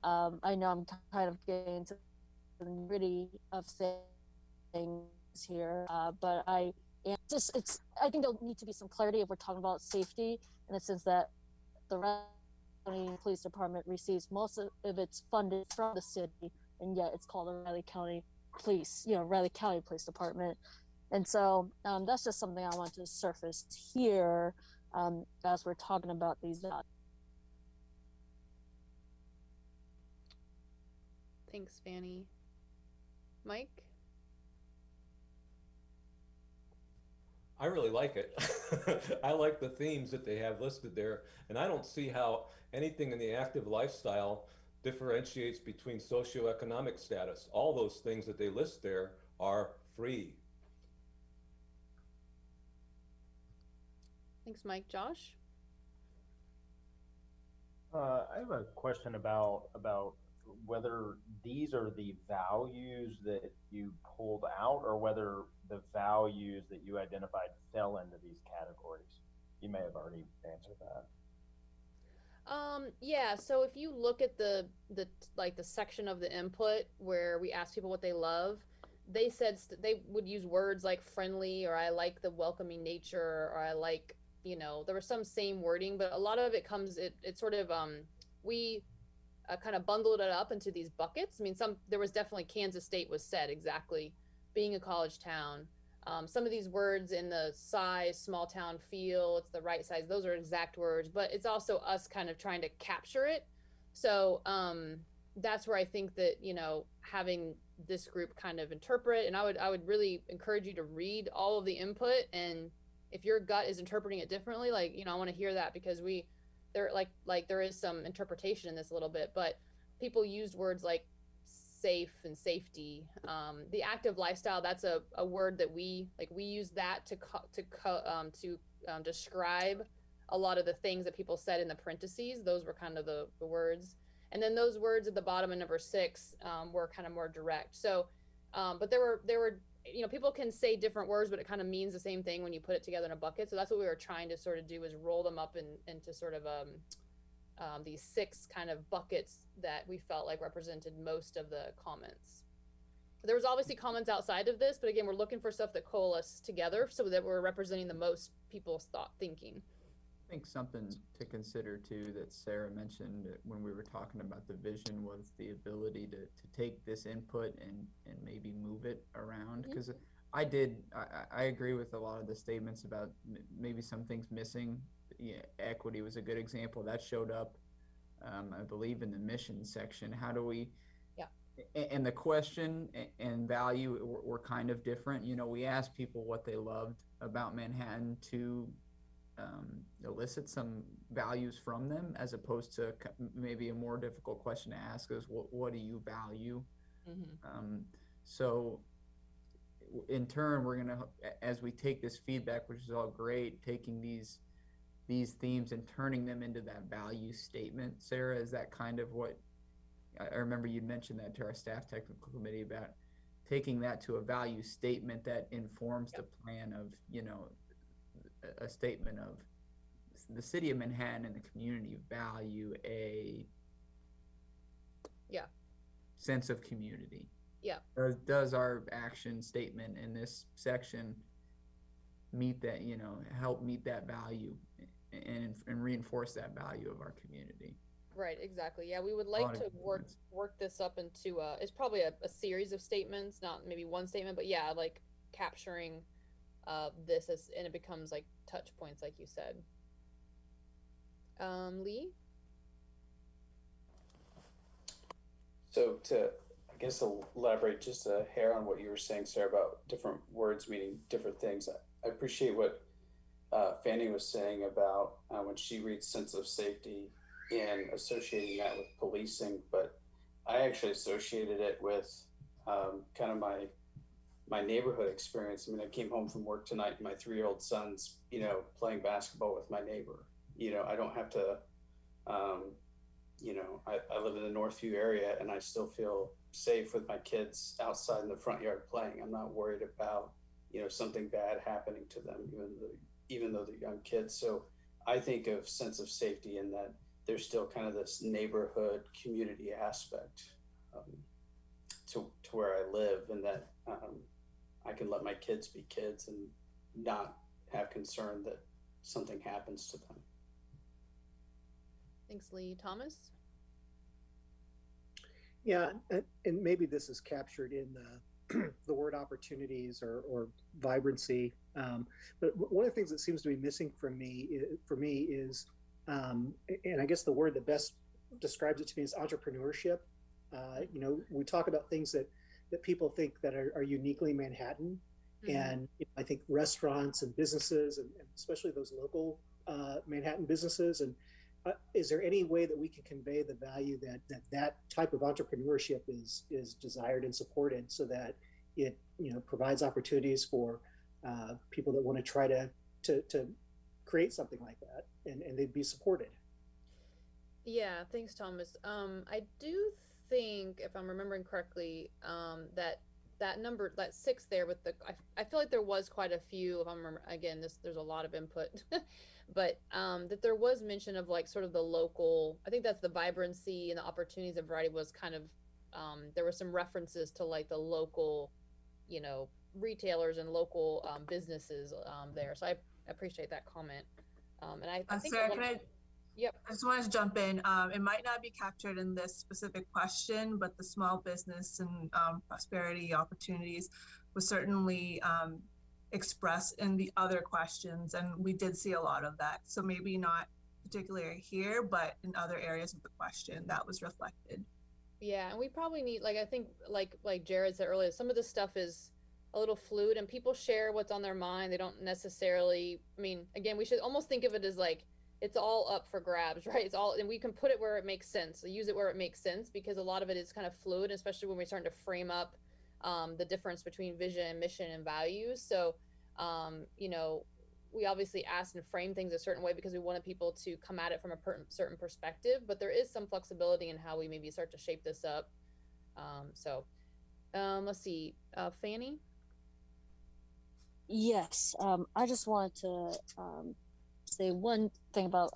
[SPEAKER 6] I know I'm kind of getting to the nitty of things here, but I think there'll need to be some clarity if we're talking about safety, in the sense that the Riley County Police Department receives most of its funding from the city, and yet it's called the Riley County Riley County Police Department. And so that's just something I want to surface here as we're talking about these.
[SPEAKER 1] Thanks, Fanny. Mike?
[SPEAKER 11] I really like it. I like the themes that they have listed there, and I don't see how anything in the active lifestyle differentiates between socioeconomic status. All those things that they list there are free.
[SPEAKER 1] Thanks, Mike. Josh?
[SPEAKER 19] I have a question about whether these are the values that you pulled out, or whether the values that you identified fell into these categories. You may have already answered that.
[SPEAKER 1] Yeah, so if you look at the section of the input where we ask people what they love, they said they would use words like friendly, or I like the welcoming nature, or I like, you know, there was some same wording, but a lot of it sort of we kind of bundled it up into these buckets. I mean, there was definitely Kansas State was said exactly, being a college town. Some of these words in the size, small town feel, it's the right size, those are exact words, but it's also us kind of trying to capture it. So that's where I think that, you know, having this group kind of interpret, and I would really encourage you to read all of the input, and if your gut is interpreting it differently, like, you know, I want to hear that, because there is some interpretation in this a little bit, but people used words like safe and safety. The active lifestyle, that's a word that we use that to describe a lot of the things that people said in the parentheses. Those were kind of the words. And then those words at the bottom in number 6 were kind of more direct. So, but there were, people can say different words, but it kind of means the same thing when you put it together in a bucket. So that's what we were trying to sort of do, is roll them up into sort of these 6 kind of buckets that we felt like represented most of the comments. There was obviously comments outside of this, but again, we're looking for stuff that coalesce together so that we're representing the most people's thinking.
[SPEAKER 2] I think something to consider too that Sarah mentioned when we were talking about the vision was the ability to take this input and maybe move it around, because I agree with a lot of the statements about maybe some things missing. Yeah, equity was a good example that showed up, I believe, in the mission section. How do we, and the question and value were kind of different. We asked people what they loved about Manhattan to elicit some values from them, as opposed to maybe a more difficult question to ask is, what do you value? So in turn, we're going to, as we take this feedback, which is all great, taking these themes and turning them into that value statement. Sarah, is that kind of what, I remember you mentioned that to our staff technical committee about taking that to a value statement that informs the plan of, a statement of the city of Manhattan and the community value a sense of community. Does our action statement in this section meet that, help meet that value and reinforce that value of our community?
[SPEAKER 1] Right, exactly. Yeah, we would like to work this up into it's probably a series of statements, not maybe one statement, but yeah, like capturing this and it becomes like touch points, like you said. Lee?
[SPEAKER 17] So to, I guess, elaborate just a hair on what you were saying, Sarah, about different words meaning different things. I appreciate what Fanny was saying about when she reads sense of safety and associating that with policing, but I actually associated it with kind of my neighborhood experience. I mean, I came home from work tonight and my 3-year-old son's, playing basketball with my neighbor. I don't have to, I live in the Northview area and I still feel safe with my kids outside in the front yard playing. I'm not worried about, something bad happening to them, even though they're young kids. So I think of sense of safety in that there's still kind of this neighborhood community aspect to where I live, and that I can let my kids be kids and not have concern that something happens to them.
[SPEAKER 1] Thanks, Lee. Thomas?
[SPEAKER 14] Yeah, and maybe this is captured in the word opportunities or vibrancy. But one of the things that seems to be missing for me is, and I guess the word that best describes it to me is entrepreneurship. We talk about things that people think that are uniquely Manhattan. And I think restaurants and businesses, and especially those local Manhattan businesses, and is there any way that we can convey the value that type of entrepreneurship is desired and supported, so that it provides opportunities for people that want to try to create something like that, and they'd be supported?
[SPEAKER 1] Yeah, thanks, Thomas. I do think, if I'm remembering correctly, that number, that 6 there with I feel like there was quite a few, if I'm remember, again, there's a lot of input, but that there was mention of like sort of the local, I think that's the vibrancy and the opportunities and variety was kind of, there were some references to like the local, retailers and local businesses there. So I appreciate that comment. And I think
[SPEAKER 3] Sarah,
[SPEAKER 1] Yep.
[SPEAKER 3] I just wanted to jump in. It might not be captured in this specific question, but the small business and prosperity opportunities was certainly expressed in the other questions, and we did see a lot of that. So maybe not particularly here, but in other areas of the question that was reflected.
[SPEAKER 1] Yeah, and we probably need, like, I think, like Jared said earlier, some of this stuff is a little fluid, and people share what's on their mind. They don't necessarily, I mean, again, we should almost think of it as like it's all up for grabs, right? It's all, and we can put it where it makes sense, use it where it makes sense, because a lot of it is kind of fluid, especially when we're starting to frame up the difference between vision, mission, and values. So, you know, we obviously ask and frame things a certain way because we wanted people to come at it from a certain perspective, but there is some flexibility in how we maybe start to shape this up. Let's see, Fanny.
[SPEAKER 6] Yes, I just wanted to say one thing about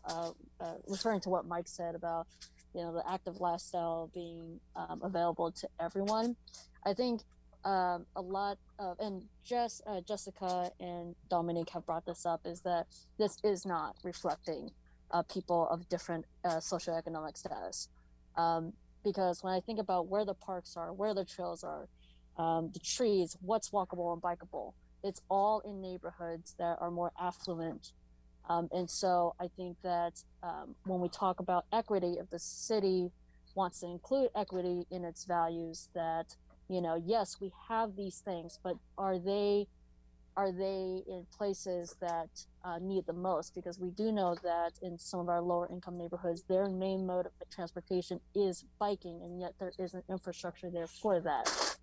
[SPEAKER 6] referring to what Mike said about, you know, the active lifestyle being available to everyone. I think a lot of, and Jessica and Dominique have brought this up, is that this is not reflecting people of different socioeconomic status. Because when I think about where the parks are, where the trails are, the trees, what's walkable and bikeable, it's all in neighborhoods that are more affluent. And so I think that when we talk about equity, if the city wants to include equity in its values, that, you know, yes, we have these things, but are they in places that need the most? Because we do know that in some of our lower income neighborhoods, their main mode of transportation is biking, and yet there isn't infrastructure there for that.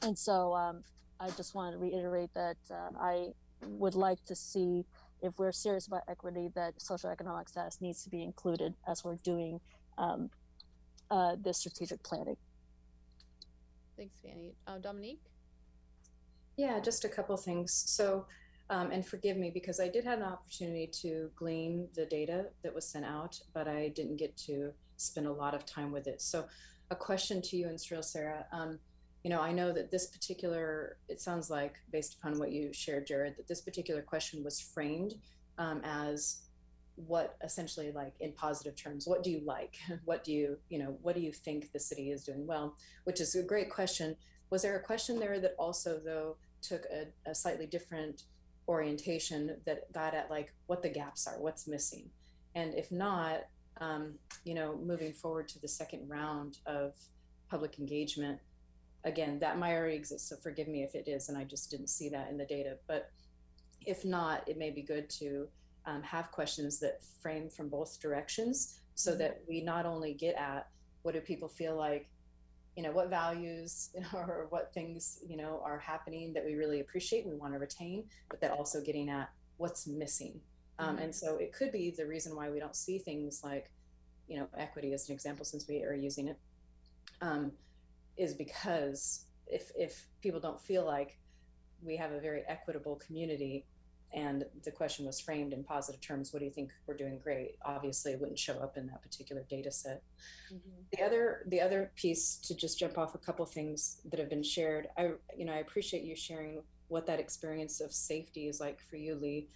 [SPEAKER 6] And so I just wanted to reiterate that I would like to see, if we're serious about equity, that socioeconomic status needs to be included as we're doing this strategic planning.
[SPEAKER 1] Thanks, Fanny. Dominique?
[SPEAKER 15] Yeah, just a couple things. So, and forgive me because I did have an opportunity to glean the data that was sent out, but I didn't get to spend a lot of time with it. So a question to you and Sril Sarah. You know, I know that this particular, it sounds like, based upon what you shared, Jared, that this particular question was framed as what, essentially, like in positive terms, what do you like? What do you think the city is doing well? Which is a great question. Was there a question there that also, though, took a slightly different orientation that got at like what the gaps are, what's missing? And if not, you know, moving forward to the second round of public engagement, again, that might already exist, so forgive me if it is, and I just didn't see that in the data. But if not, it may be good to have questions that frame from both directions, so that we not only get at what do people feel like, you know, what values or what things, you know, are happening that we really appreciate, we want to retain, but that also getting at what's missing. And so it could be the reason why we don't see things like, you know, equity as an example, since we are using it, is because if people don't feel like we have a very equitable community, and the question was framed in positive terms, what do you think we're doing great? Obviously, it wouldn't show up in that particular data set. The other piece, to just jump off a couple things that have been shared, I appreciate you sharing what that experience of safety is like for you, Lee.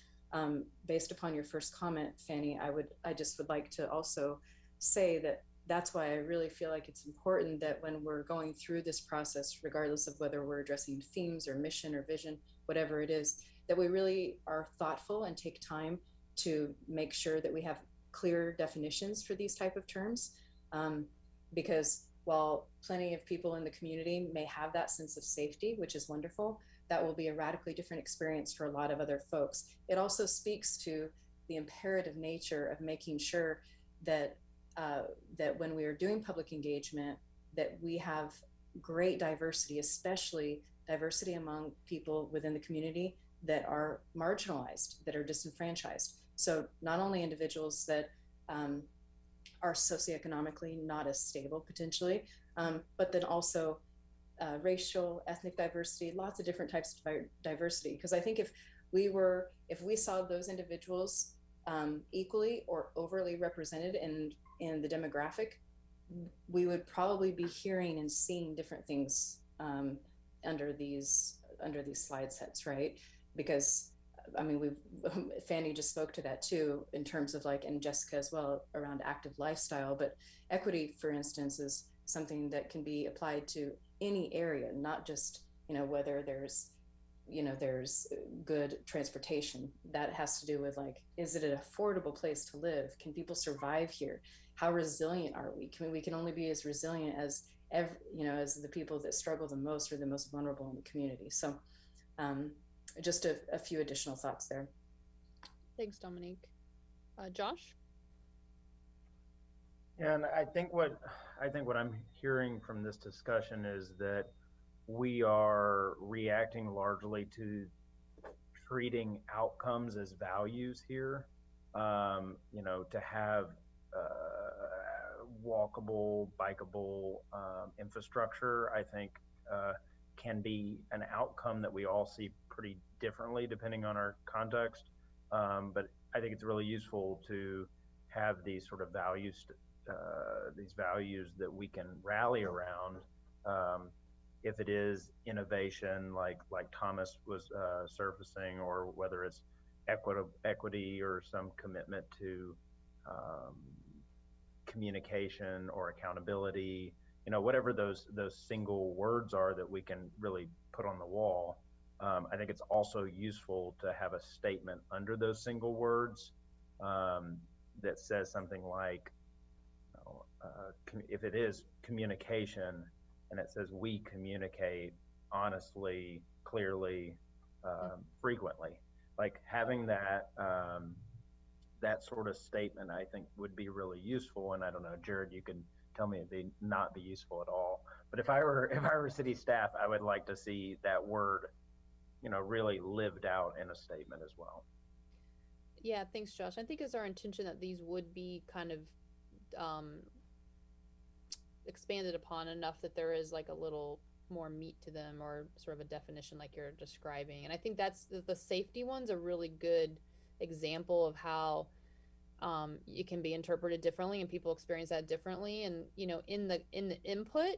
[SPEAKER 15] Based upon your first comment, Fanny, I just would like to also say that that's why I really feel like it's important that when we're going through this process, regardless of whether we're addressing themes or mission or vision, whatever it is, that we really are thoughtful and take time to make sure that we have clear definitions for these type of terms. Because while plenty of people in the community may have that sense of safety, which is wonderful, that will be a radically different experience for a lot of other folks. It also speaks to the imperative nature of making sure that that when we are doing public engagement, that we have great diversity, especially diversity among people within the community that are marginalized, that are disenfranchised. So not only individuals that are socioeconomically not as stable potentially, but then also racial, ethnic diversity, lots of different types of diversity. Because I think if we saw those individuals equally or overly represented in the demographic, we would probably be hearing and seeing different things under these slide sets, right? Because I mean, Fanny just spoke to that too, in terms of like, and Jessica as well, around active lifestyle. But equity, for instance, is something that can be applied to any area, not just, you know, whether there's good transportation. That has to do with like, is it an affordable place to live? Can people survive here? How resilient are we? We can only be as resilient as as the people that struggle the most or the most vulnerable in the community. So just a few additional thoughts there.
[SPEAKER 1] Thanks, Dominique. Josh?
[SPEAKER 19] And I think what I'm hearing from this discussion is that we are reacting largely to treating outcomes as values here. To have walkable, bikeable infrastructure, I think can be an outcome that we all see pretty differently depending on our context. But I think it's really useful to have these values that we can rally around. If it is innovation, like Thomas was surfacing, or whether it's equity or some commitment to um, communication or accountability, whatever those single words are that we can really put on the wall. I think it's also useful to have a statement under those single words that says something like, if it is communication, and it says we communicate honestly, clearly, frequently, like having that sort of statement, I think would be really useful. And I don't know, Jared, you can tell me it'd not be useful at all. But if I were city staff, I would like to see that word, really lived out in a statement as well.
[SPEAKER 1] Yeah, thanks, Josh. I think it's our intention that these would be kind of expanded upon enough that there is like a little more meat to them, or sort of a definition like you're describing. And I think that's the safety one's a really good example of how it can be interpreted differently and people experience that differently. And in the input,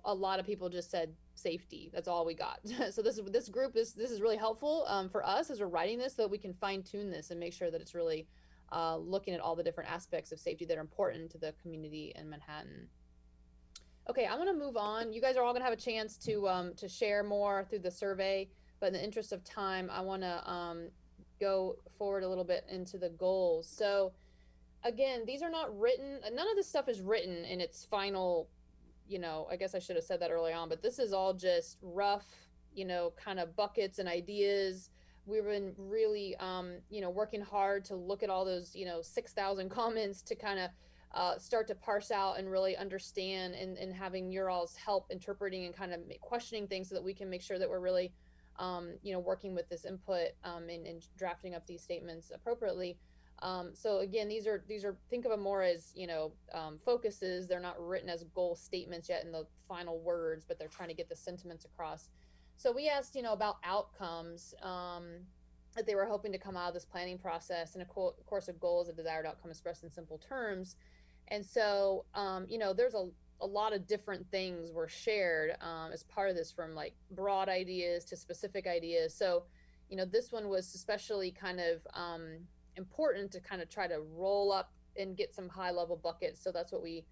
[SPEAKER 1] a lot of people just said safety. That's all we got. So this group is really helpful for us as we're writing this, so that we can fine tune this and make sure that it's really looking at all the different aspects of safety that are important to the community in Manhattan. Okay, I want to move on. You guys are all going to have a chance to share more through the survey, but in the interest of time, I want to go forward a little bit into the goals. So again, these are not written. None of this stuff is written in its final. I guess I should have said that early on, but this is all just rough, kind of buckets and ideas. We've been really, working hard to look at all those, 6,000 comments to kind of start to parse out and really understand, and having your all's help interpreting and kind of questioning things so that we can make sure that we're really, working with this input and drafting up these statements appropriately. So again, these are think of them more as focuses. They're not written as goal statements yet in the final words, but they're trying to get the sentiments across. So we asked about outcomes that they were hoping to come out of this planning process, and of course a goal is a desired outcome expressed in simple terms. And so there's a lot of different things were shared as part of this, from like broad ideas to specific ideas. So this one was especially kind of important to kind of try to roll up and get some high level buckets. So that's what we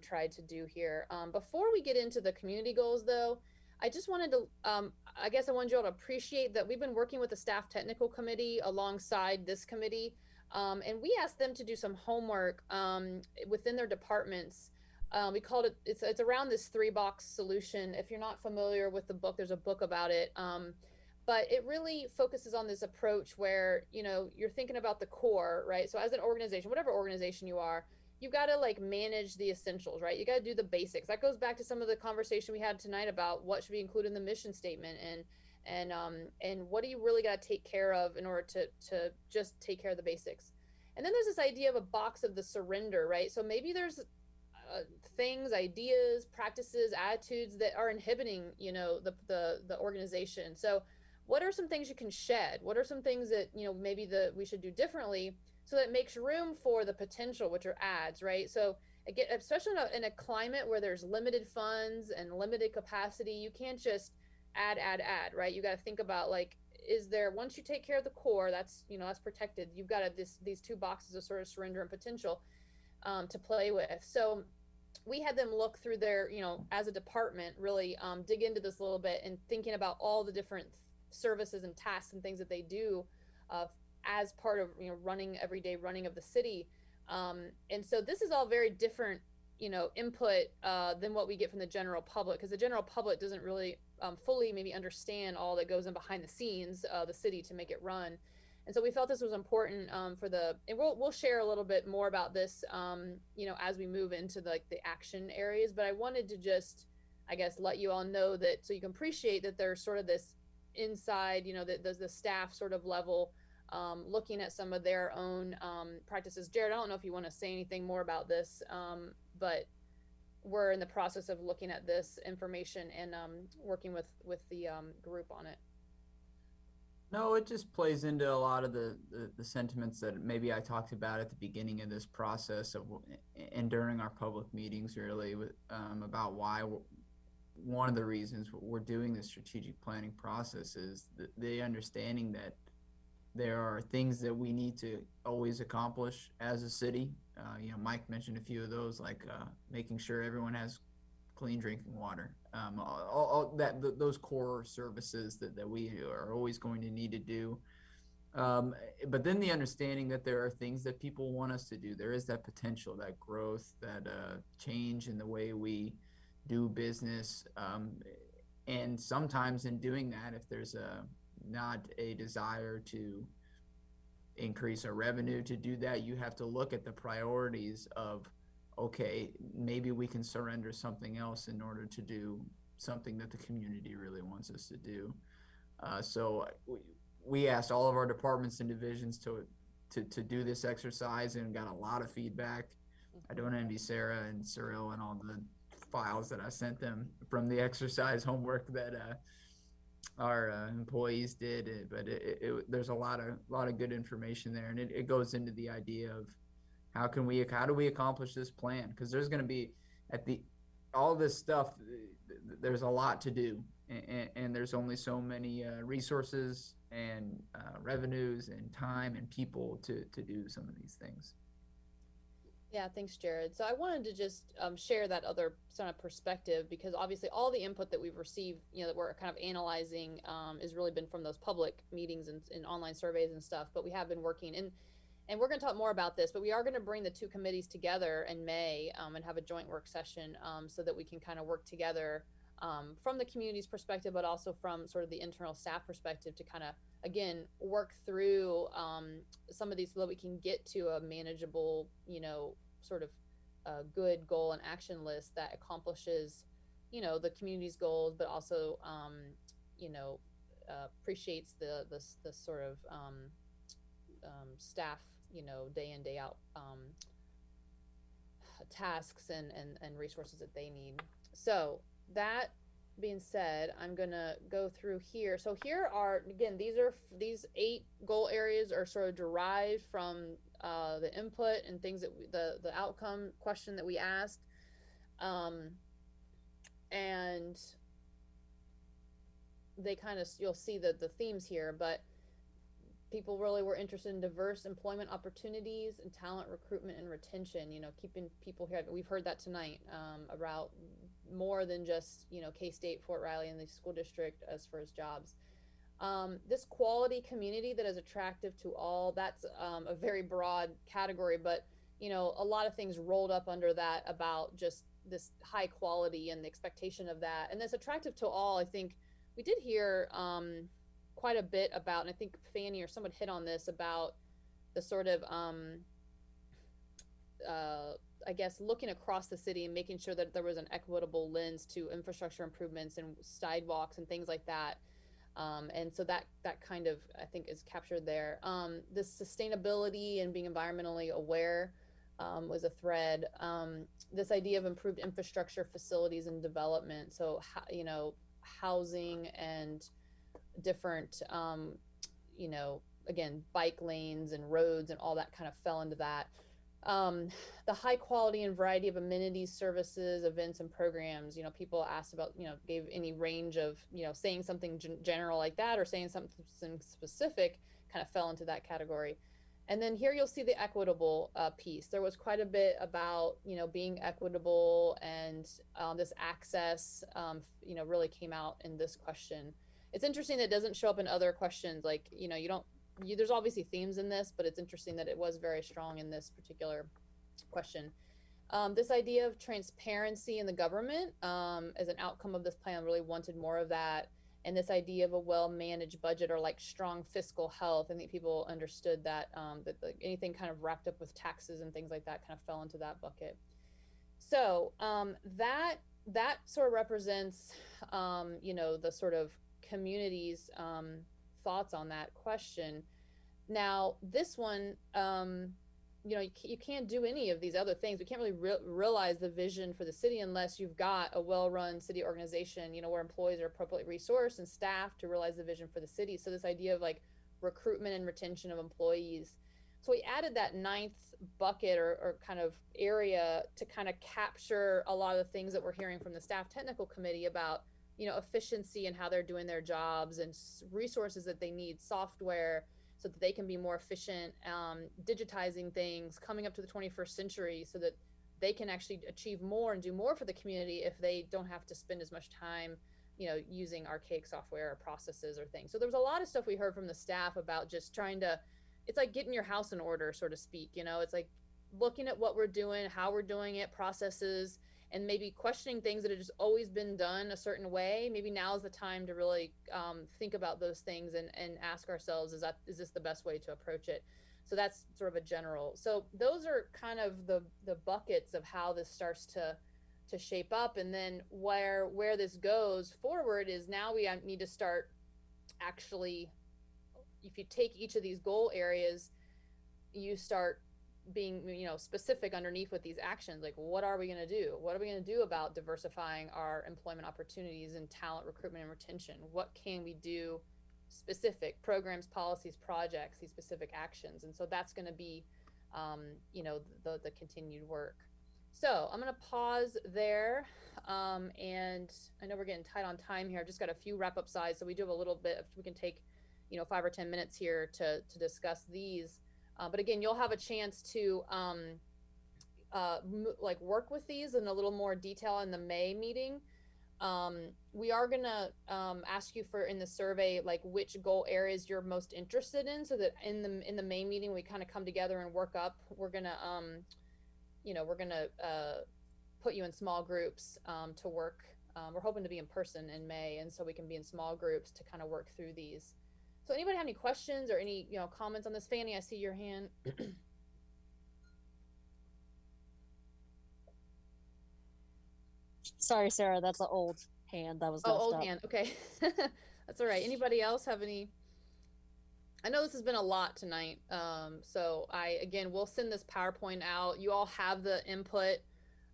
[SPEAKER 1] tried to do here. Before we get into the community goals, though, I just wanted to, I guess I wanted you all to appreciate that we've been working with the staff technical committee alongside this committee. And we asked them to do some homework within their departments. We called it, it's around this 3-box solution. If you're not familiar with the book, there's a book about it. But it really focuses on this approach where, you're thinking about the core, right? So as an organization, whatever organization you are, you've got to like manage the essentials, right? You got to do the basics. That goes back to some of the conversation we had tonight about what should be included in the mission statement, and what do you really got to take care of in order to just take care of the basics. And then there's this idea of a box of the surrender, right? So maybe there's things, ideas, practices, attitudes that are inhibiting, the organization. So what are some things you can shed? What are some things that, maybe we should do differently, so that it makes room for the potential, which are ads, right? So again, especially in a climate where there's limited funds and limited capacity, you can't just add, right? You got to think about, like, is there, once you take care of the core, that's, that's protected. You've got these 2 boxes of sort of surrender and potential to play with. So we had them look through their, as a department, really dig into this a little bit, and thinking about all the different services and tasks and things that they do as part of everyday running of the city. And so this is all very different input than what we get from the general public, because the general public doesn't really fully maybe understand all that goes in behind the scenes of the city to make it run. And so we felt this was important for the, and we'll share a little bit more about this, you know, as we move into the action areas. But I wanted to just, I guess, let you all know that, so you can appreciate that there's sort of this inside, you know, the staff sort of level, looking at some of their own practices. Jared, I don't know if you want to say anything more about this, but we're in the process of looking at this information and working with the group on it.
[SPEAKER 2] No, it just plays into a lot of the sentiments that maybe I talked about at the beginning of this process and during our public meetings, really, about why one of the reasons we're doing this strategic planning process is the understanding that there are things that we need to always accomplish as a city. You know, Mike mentioned a few of those, like making sure everyone has clean drinking water, those core services that we are always going to need to do. But then the understanding that there are things that people want us to do. There is that potential, that growth, that change in the way we do business. And sometimes in doing that, if there's not a desire to increase our revenue to do that, you have to look at the priorities of, okay, maybe we can surrender something else in order to do something that the community really wants us to do. So we asked all of our departments and divisions to do this exercise and got a lot of feedback. I don't envy Sarah and Cyril and all the files that I sent them from the exercise homework that our employees did, but there's a lot of good information there, and it goes into the idea of how do we accomplish this plan, because there's going to be all this stuff, there's a lot to do, and there's only so many resources and revenues and time and people to do some of these things.
[SPEAKER 1] Yeah, thanks, Jared. So I wanted to just share that other sort of perspective, because obviously all the input that we've received, you know, that we're kind of analyzing has really been from those public meetings and online surveys and stuff. But we have been working, and we're going to talk more about this, but we are going to bring the two committees together in May and have a joint work session so that we can kind of work together from the community's perspective, but also from sort of the internal staff perspective, to kind of, again, work through some of these so that we can get to a manageable, you know, sort of a good goal and action list that accomplishes, you know, the community's goals, but also, you know, appreciates the sort of staff, you know, day in, day out tasks and resources that they need. So that being said, I'm gonna go through here. So here are, again, these 8 goal areas are sort of derived from the input and things that the outcome question that we asked, and they kind of, you'll see the themes here, but people really were interested in diverse employment opportunities and talent recruitment and retention, you know, keeping people here. We've heard that tonight about more than just, you know, K-State, Fort Riley, and the school district as far as jobs. This quality community that is attractive to all, that's a very broad category, but, you know, a lot of things rolled up under that about just this high quality and the expectation of that. And that's attractive to all. I think we did hear quite a bit about, and I think Fanny or someone hit on this, about the sort of I guess looking across the city and making sure that there was an equitable lens to infrastructure improvements and sidewalks and things like that. And so that kind of, I think, is captured there. This sustainability and being environmentally aware was a thread. This idea of improved infrastructure, facilities, and development. So, you know, housing and different, you know, again, bike lanes and roads and all that kind of fell into that. The high quality and variety of amenities, services, events, and programs. You know, people asked about, you know, gave any range of, you know, saying something general like that or saying something specific, kind of fell into that category. And then here you'll see the equitable piece. There was quite a bit about, you know, being equitable, and this access, you know, really came out in this question. It's interesting that it doesn't show up in other questions. Like, you know, there's obviously themes in this, but it's interesting that it was very strong in this particular question. This idea of transparency in the government as an outcome of this plan, really wanted more of that. and this idea of a well-managed budget, or like strong fiscal health. I think people understood that, that like anything kind of wrapped up with taxes and things like that kind of fell into that bucket. So that sort of represents, the sort of community's thoughts on that question. Now, this one, you can't do any of these other things. We can't really realize the vision for the city unless you've got a well-run city organization, where employees are appropriately resourced and staffed to realize the vision for the city. So this idea of like recruitment and retention of employees. So we added that ninth bucket, or kind of area, to kind of capture a lot of the things that we're hearing from the staff technical committee about, efficiency and how they're doing their jobs, and resources that they need, software, so that they can be more efficient, digitizing things, coming up to the 21st century, so that they can actually achieve more and do more for the community if they don't have to spend as much time, using archaic software or processes or things. So there was a lot of stuff we heard from the staff about just trying to, it's like getting your house in order, so to speak. It's like looking at what we're doing, how we're doing it, processes, and maybe questioning things that have just always been done a certain way. Maybe now is the time to really think about those things, and ask ourselves, is this the best way to approach it? So that's sort of a general. So those are kind of the buckets of how this starts to shape up. And then where this goes forward is, now we need to start actually, if you take each of these goal areas, you start being, specific underneath with these actions. Like, what are we going to do? What are we going to do about diversifying our employment opportunities and talent recruitment and retention? What can we do? Specific programs, policies, projects, these specific actions. And so that's going to be, the continued work. So I'm going to pause there. And I know we're getting tight on time here. I've just got a few wrap up slides. So we do have a little bit, we can take, 5 or 10 minutes here to discuss these. But again, you'll have a chance to work with these in a little more detail in the May meeting. We are gonna ask you for, in the survey, like which goal areas you're most interested in, so that in the May meeting we kind of come together and work up. We're gonna put you in small groups to work. We're hoping to be in person in May, and so we can be in small groups to kind of work through these. So anybody have any questions or any, comments on this? Fanny, I see your hand.
[SPEAKER 6] Sorry, Sarah, that's an old hand that was left
[SPEAKER 1] old
[SPEAKER 6] up.
[SPEAKER 1] hand. Okay. That's all right. Anybody else have any? I know this has been a lot tonight. So we'll send this PowerPoint out. You all have the input.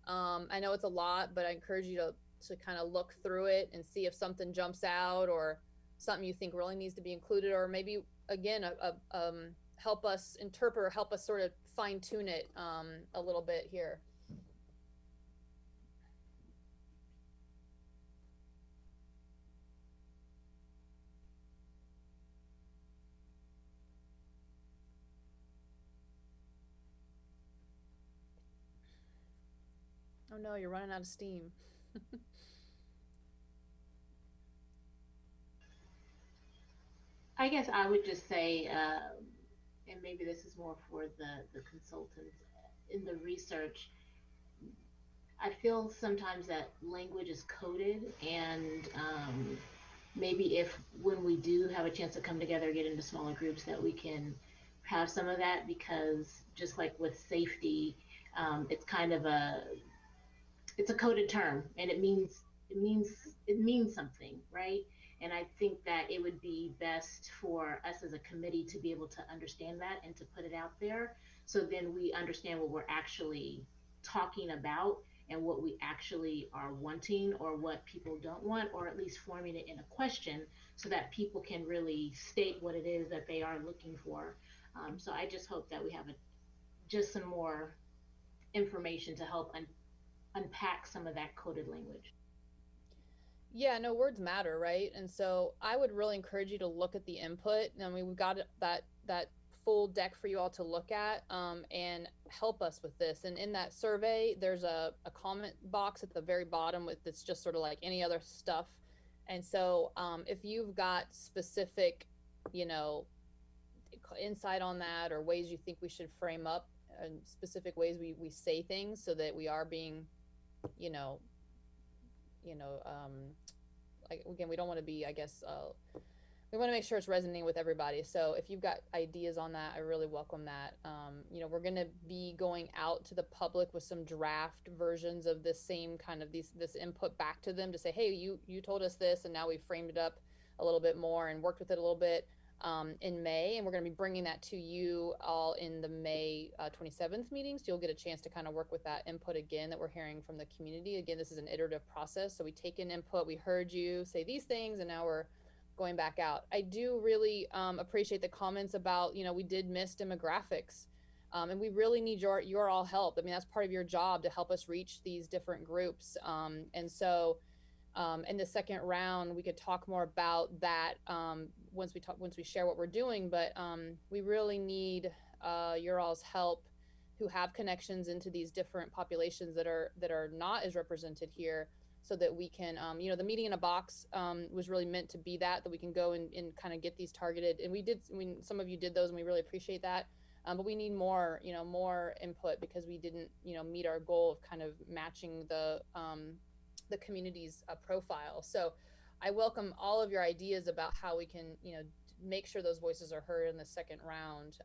[SPEAKER 1] I know it's a lot, but I encourage you to kind of look through it and see if something jumps out, or something you think really needs to be included, or maybe again, help us interpret, or help us sort of fine tune it a little bit here. Oh no, you're running out of steam.
[SPEAKER 10] I guess I would just say, and maybe this is more for the consultants in the research, I feel sometimes that language is coded, and maybe if when we do have a chance to come together, get into smaller groups, that we can have some of that, because just like with safety, it's kind of it's a coded term, and it means something, right? And I think that it would be best for us as a committee to be able to understand that and to put it out there, so then we understand what we're actually talking about, and what we actually are wanting, or what people don't want, or at least forming it in a question, so that people can really state what it is that they are looking for. So I just hope that we have just some more information to help unpack some of that coded language.
[SPEAKER 1] Yeah, no, words matter, right? And so I would really encourage you to look at the input. I mean, we've got that full deck for you all to look at, and help us with this. And in that survey, there's a comment box at the very bottom with, it's just sort of like any other stuff. And so if you've got specific, insight on that, or ways you think we should frame up, and specific ways we say things, so that we are being, again, we don't want to be, I guess, we want to make sure it's resonating with everybody. So if you've got ideas on that, I really welcome that. We're going to be going out to the public with some draft versions of this same kind of this input back to them to say, hey, you told us this, and now we've framed it up a little bit more and worked with it a little bit in May. And we're going to be bringing that to you all in the May 27th meeting. So you'll get a chance to kind of work with that input again that we're hearing from the community. Again, this is an iterative process. So we take in input, we heard you say these things, and now we're going back out. I do really appreciate the comments about, we did miss demographics. And we really need your all help. I mean, that's part of your job to help us reach these different groups. And so in the second round, we could talk more about that once we share what we're doing. But we really need your all's help, who have connections into these different populations that are not as represented here, so that we can, the meeting in a box was really meant to be that we can go and kind of get these targeted. And some of you did those, and we really appreciate that. But we need more input, because we didn't, meet our goal of kind of matching the community's profile. So I welcome all of your ideas about how we can, make sure those voices are heard in the second round.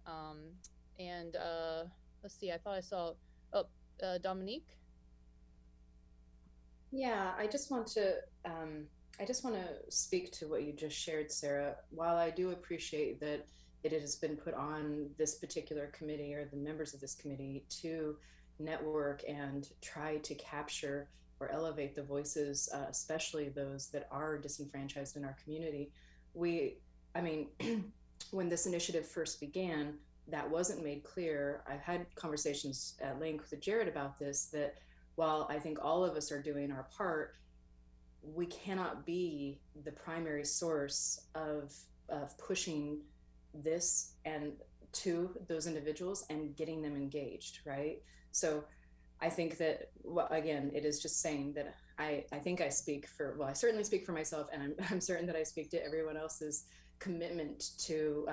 [SPEAKER 1] And let's see, I thought I saw, Dominique.
[SPEAKER 15] Yeah, I just want to speak to what you just shared, Sarah. While I do appreciate that it has been put on this particular committee, or the members of this committee, to network and try to capture or elevate the voices, especially those that are disenfranchised in our community. When this initiative first began, that wasn't made clear. I've had conversations at length with Jared about this, that while I think all of us are doing our part, we cannot be the primary source of pushing this and to those individuals and getting them engaged, right? So I think that, well, again, it is just saying that I think I speak for, well, I certainly speak for myself, and I'm certain that I speak to everyone else's commitment to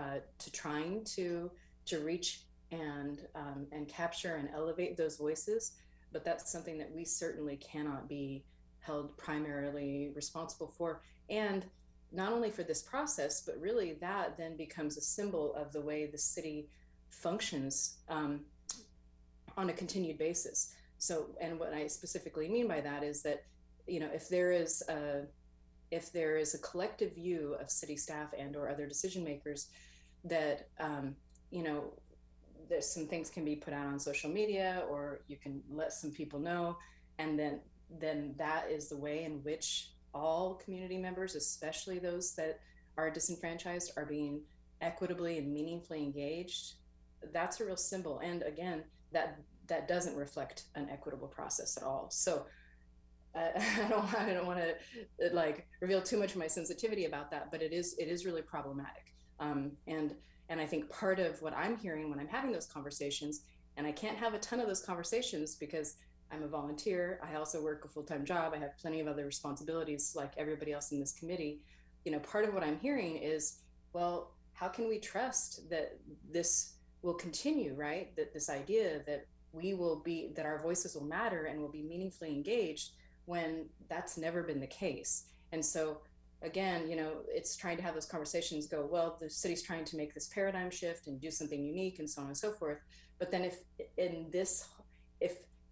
[SPEAKER 15] trying to reach and capture and elevate those voices. But that's something that we certainly cannot be held primarily responsible for. And not only for this process, but really that then becomes a symbol of the way the city functions on a continued basis. So, and what I specifically mean by that is that, if there is a collective view of city staff and or other decision makers that, there's some things can be put out on social media, or you can let some people know, and then that is the way in which all community members, especially those that are disenfranchised, are being equitably and meaningfully engaged. That's a real symbol. And again, that doesn't reflect an equitable process at all. So I don't want to reveal too much of my sensitivity about that, but it is really problematic. And I think part of what I'm hearing when I'm having those conversations, and I can't have a ton of those conversations because I'm a volunteer, I also work a full-time job, I have plenty of other responsibilities like everybody else in this committee. Part of what I'm hearing is, well, how can we trust that this will continue, right? That this idea that that our voices will matter and will be meaningfully engaged, when that's never been the case. And so again, it's trying to have those conversations go, well, the city's trying to make this paradigm shift and do something unique and so on and so forth. But then if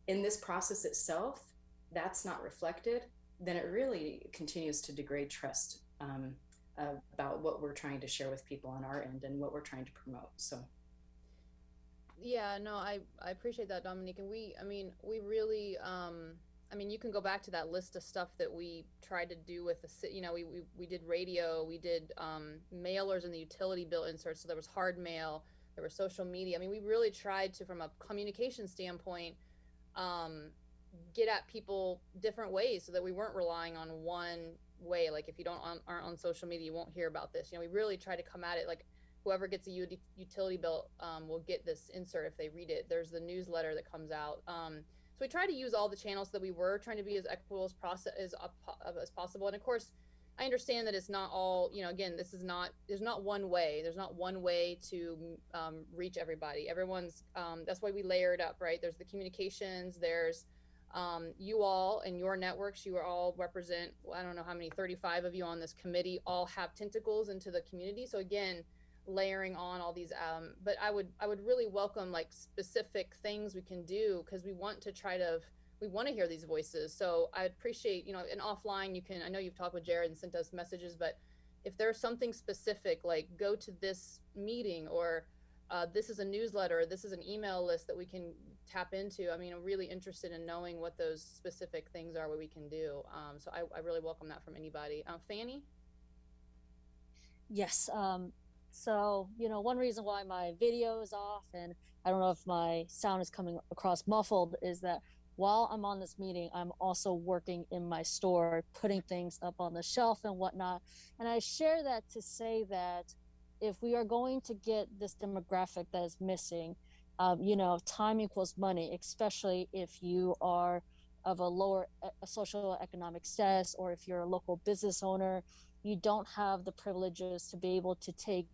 [SPEAKER 15] in this process itself, that's not reflected, then it really continues to degrade trust about what we're trying to share with people on our end and what we're trying to promote. So.
[SPEAKER 1] Yeah, no, I appreciate that, Dominique. And we really, you can go back to that list of stuff that we tried to do with the city. We did radio, we did mailers in the utility bill inserts. So there was hard mail, there was social media. We really tried to, from a communication standpoint, get at people different ways so that we weren't relying on one way. Like if you aren't on social media, you won't hear about this. We really try to come at it like whoever gets a utility bill will get this insert if they read it. There's the newsletter that comes out. So we try to use all the channels so that we were trying to be as equitable as possible. And of course, I understand that it's not all, again, there's not one way. There's not one way to reach everybody. Everyone's, that's why we layer it up, right? There's the communications, there's You all and your networks, you are all represent, I don't know how many, 35 of you on this committee, all have tentacles into the community. So again, layering on all these, but I would really welcome like specific things we can do, because we want to we want to hear these voices. So I appreciate, and offline you can, I know you've talked with Jared and sent us messages, but if there's something specific, like go to this meeting, or this is a newsletter, this is an email list that we can tap into. I mean, I'm really interested in knowing what those specific things are, what we can do. So I really welcome that from anybody. Fanny?
[SPEAKER 6] Yes. So, one reason why my video is off and I don't know if my sound is coming across muffled is that while I'm on this meeting, I'm also working in my store, putting things up on the shelf and whatnot. And I share that to say that if we are going to get this demographic that is missing, time equals money, especially if you are of a lower social economic status, or if you're a local business owner, you don't have the privileges to be able to take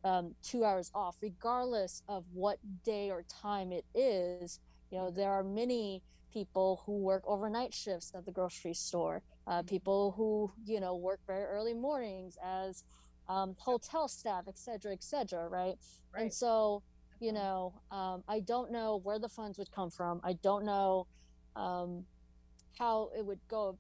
[SPEAKER 6] 2 hours off, regardless of what day or time it is. There are many people who work overnight shifts at the grocery store, people who, work very early mornings as hotel staff, et cetera, right? And so, I don't know where the funds would come from. I don't know how we would go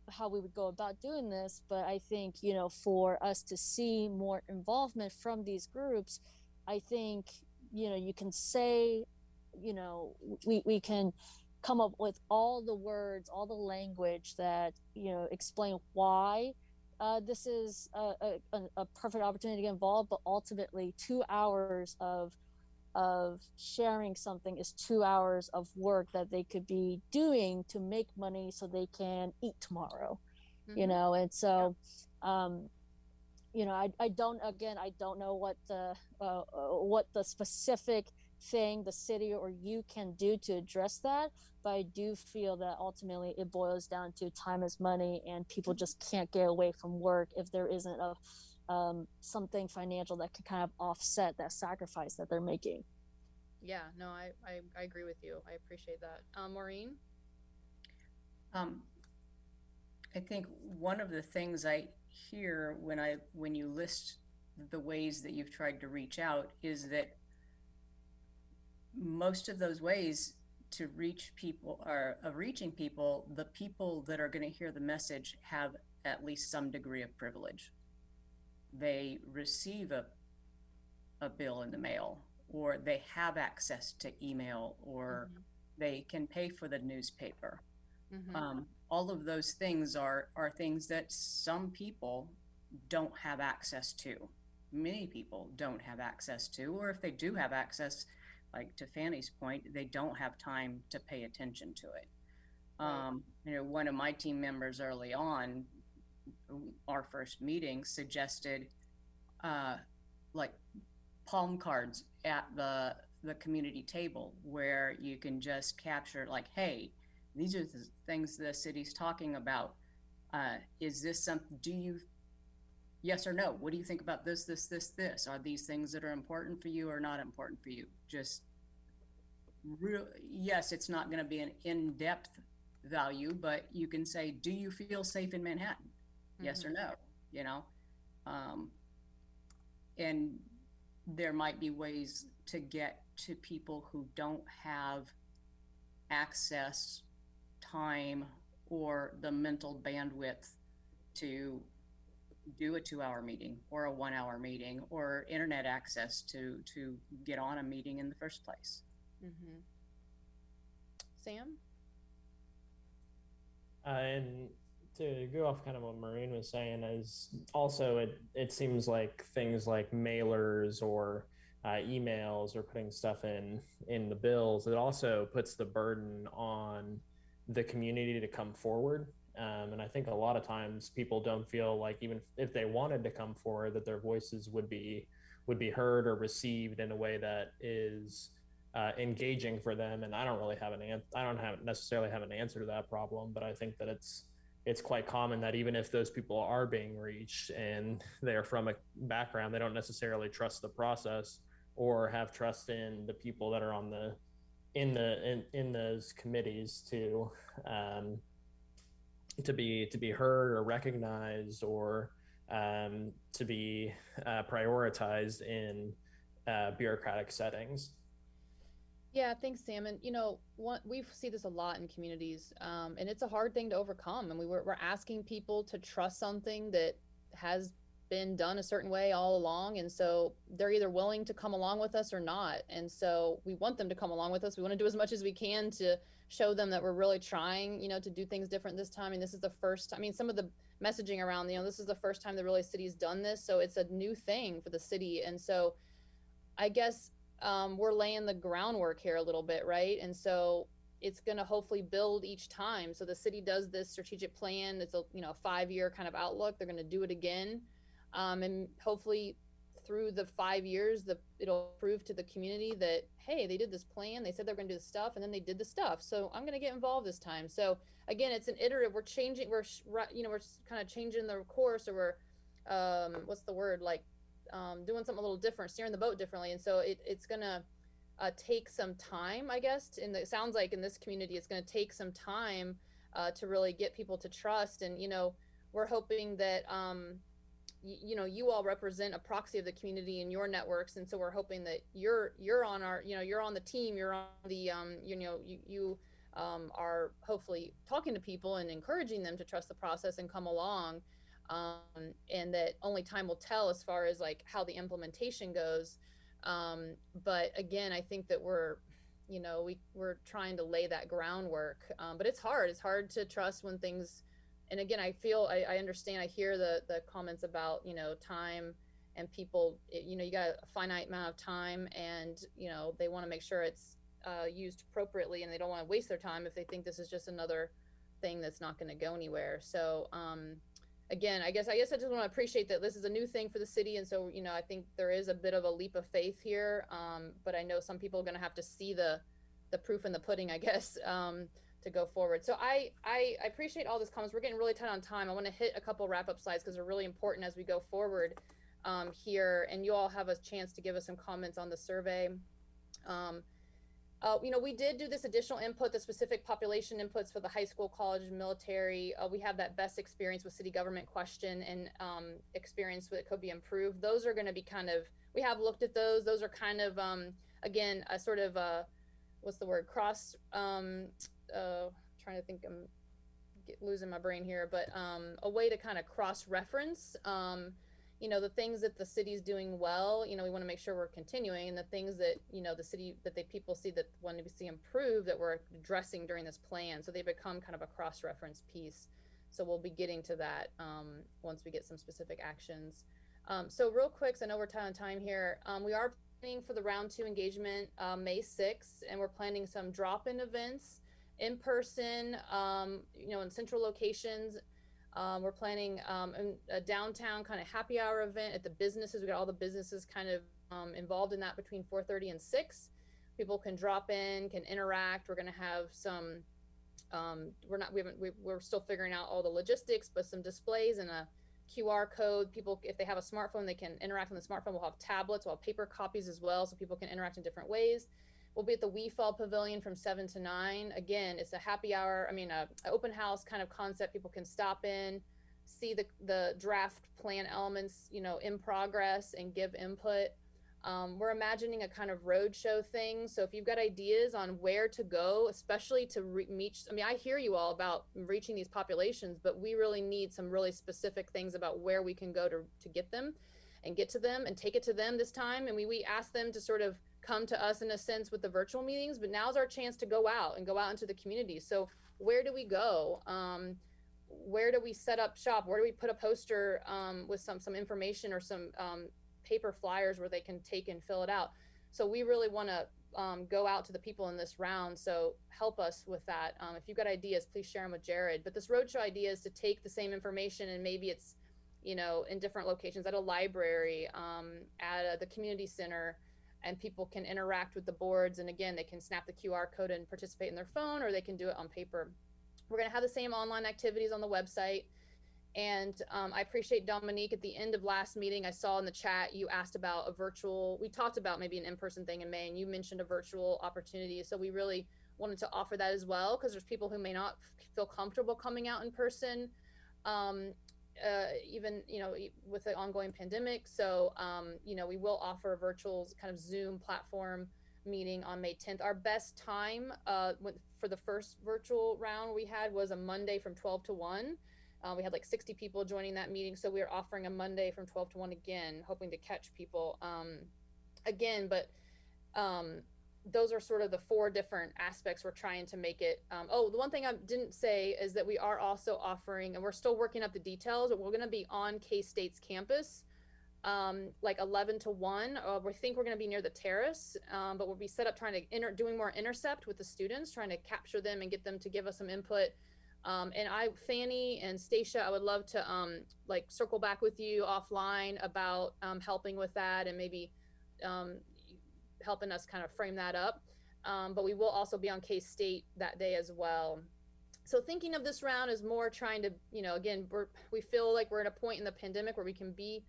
[SPEAKER 6] about doing this, but I think, for us to see more involvement from these groups, I think, you can say, we can come up with all the words, all the language that, explain why this is a perfect opportunity to get involved, but ultimately 2 hours of sharing something is 2 hours of work that they could be doing to make money so they can eat tomorrow. And so I don't know what the specific thing the city or you can do to address that, but I do feel that ultimately it boils down to time is money, and people just can't get away from work if there isn't something financial that can kind of offset that sacrifice that they're making.
[SPEAKER 1] Yeah, no, I agree with you. I appreciate that. Maureen?
[SPEAKER 4] I think one of the things I hear when you list the ways that you've tried to reach out is that most of those ways to reach people of reaching people, the people that are going to hear the message have at least some degree of privilege. They receive a bill in the mail, or they have access to email, or they can pay for the newspaper. All of those things are things that some people don't have access to. Many people don't have access to, or if they do have access, like to Fanny's point, they don't have time to pay attention to it. One of my team members early on, our first meeting, suggested like palm cards at the community table where you can just capture like, hey, these are the things the city's talking about. Is this something, yes or no? What do you think about this? Are these things that are important for you or not important for you? Just yes, it's not going to be an in-depth value, but you can say, do you feel safe in Manhattan? Yes or no, and there might be ways to get to people who don't have access, time, or the mental bandwidth to do a 2-hour meeting or a 1-hour meeting, or internet access to get on a meeting in the first place.
[SPEAKER 1] Sam?
[SPEAKER 7] And to go off kind of what Maureen was saying, is also it seems like things like mailers or emails or putting stuff in the bills, it also puts the burden on the community to come forward. And I think a lot of times people don't feel like, even if they wanted to come forward, that their voices would be heard or received in a way that is engaging for them. And I don't really have necessarily have an answer to that problem, but I think that it's quite common that even if those people are being reached and they're from a background, they don't necessarily trust the process or have trust in the people that are in those committees to be heard or recognized, or to be prioritized in bureaucratic settings.
[SPEAKER 1] Yeah, thanks, Sam. And we see this a lot in communities, and it's a hard thing to overcome. And we're asking people to trust something that has been done a certain way all along, and so they're either willing to come along with us or not. And so we want them to come along with us. We want to do as much as we can to show them that we're really trying, to do things different this time. And this is the first time. I mean, some of the messaging around, this is the first time the really city's done this, so it's a new thing for the city. And so I guess we're laying the groundwork here a little bit, right? And so it's going to hopefully build each time. So the city does this strategic plan. It's a 5-year kind of outlook. They're going to do it again, and hopefully through the 5 years, it'll prove to the community that, hey, they did this plan. They said they're going to do the stuff, and then they did the stuff. So I'm going to get involved this time. So again, it's an iterative. We're changing. We're kind of changing the course, or we're what's the word, like doing something a little different, steering the boat differently. And so it's going to take some time, I guess. And it sounds like in this community, it's going to take some time to really get people to trust. And, we're hoping that, you all represent a proxy of the community in your networks. And so we're hoping that you're on our, you're on the team, you're on the, you are hopefully talking to people and encouraging them to trust the process and come along. And that only time will tell as far as like how the implementation goes. But again, I think that we're trying to lay that groundwork. But it's hard to trust when things, and again, I understand, I hear the comments about, time and people, you got a finite amount of time, and, they want to make sure it's used appropriately, and they don't want to waste their time if they think this is just another thing that's not going to go anywhere. So, again, I guess I just want to appreciate that this is a new thing for the city. And so, I think there is a bit of a leap of faith here. But I know some people are going to have to see the proof in the pudding, I guess, to go forward. So I appreciate all these comments. We're getting really tight on time. I want to hit a couple wrap up slides because they're really important as we go forward here. And you all have a chance to give us some comments on the survey. We did do this additional input, the specific population inputs for the high school, college, and military. We have that best experience with city government question and experience that could be improved. Those are going to be we have looked at those. Those are kind of, again, a sort of, what's the word, cross, trying to think, I'm losing my brain here, but a way to kind of cross-reference the things that the city's doing well, we want to make sure we're continuing, and the things that, the city, that people see that want to see improved, that we're addressing during this plan. So they become kind of a cross-reference piece. So we'll be getting to that once we get some specific actions. So real quick, so I know we're tight on time here. We are planning for the round 2 engagement May 6th, and we're planning some drop-in events in person, in central locations. We're planning a downtown kind of happy hour event at the businesses. We got all the businesses kind of involved in that between 4:30 and 6. People can drop in, can interact. We're going to have some. We're still figuring out all the logistics, but some displays and a QR code. People, if they have a smartphone, they can interact on the smartphone. We'll have tablets, we'll have paper copies as well, so people can interact in different ways. We'll be at the We Fall Pavilion from 7 to 9. Again, it's a happy hour. A open house kind of concept. People can stop in, see the draft plan elements, in progress, and give input. We're imagining a kind of roadshow thing. So if you've got ideas on where to go, especially to reach, I hear you all about reaching these populations, but we really need some really specific things about where we can go to get them and get to them and take it to them this time. And we asked them to sort of come to us in a sense with the virtual meetings, but now's our chance to go out into the community. So where do we go? Where do we set up shop? Where do we put a poster with some information or some paper flyers where they can take and fill it out? So we really want to go out to the people in this round. So help us with that. If you've got ideas, please share them with Jared. But this roadshow idea is to take the same information, and maybe it's, in different locations, at a library, at the community center, and people can interact with the boards. And again, they can snap the QR code and participate in their phone, or they can do it on paper. We're going to have the same online activities on the website. And I appreciate Dominique, at the end of last meeting, I saw in the chat, you asked about a virtual, we talked about maybe an in-person thing in May, and you mentioned a virtual opportunity. So we really wanted to offer that as well, because there's people who may not feel comfortable coming out in person, even, with the ongoing pandemic. So, we will offer a virtual kind of Zoom platform meeting on May 10th. Our best time for the first virtual round we had was a Monday from 12 to 1. We had like 60 people joining that meeting, so we are offering a Monday from 12 to 1 again, hoping to catch people again. But those are sort of the 4 different aspects we're trying to make it. The one thing I didn't say is that we are also offering, and we're still working up the details, but we're going to be on K-State's campus like 11 to 1. We think we're going to be near the terrace, but we'll be set up trying to doing more intercept with the students, trying to capture them and get them to give us some input. And Fanny and Stacia, I would love to like circle back with you offline about helping with that, and maybe helping us kind of frame that up. But we will also be on K-State that day as well. So thinking of this round as more trying to, again, we feel like we're at a point in the pandemic where we can be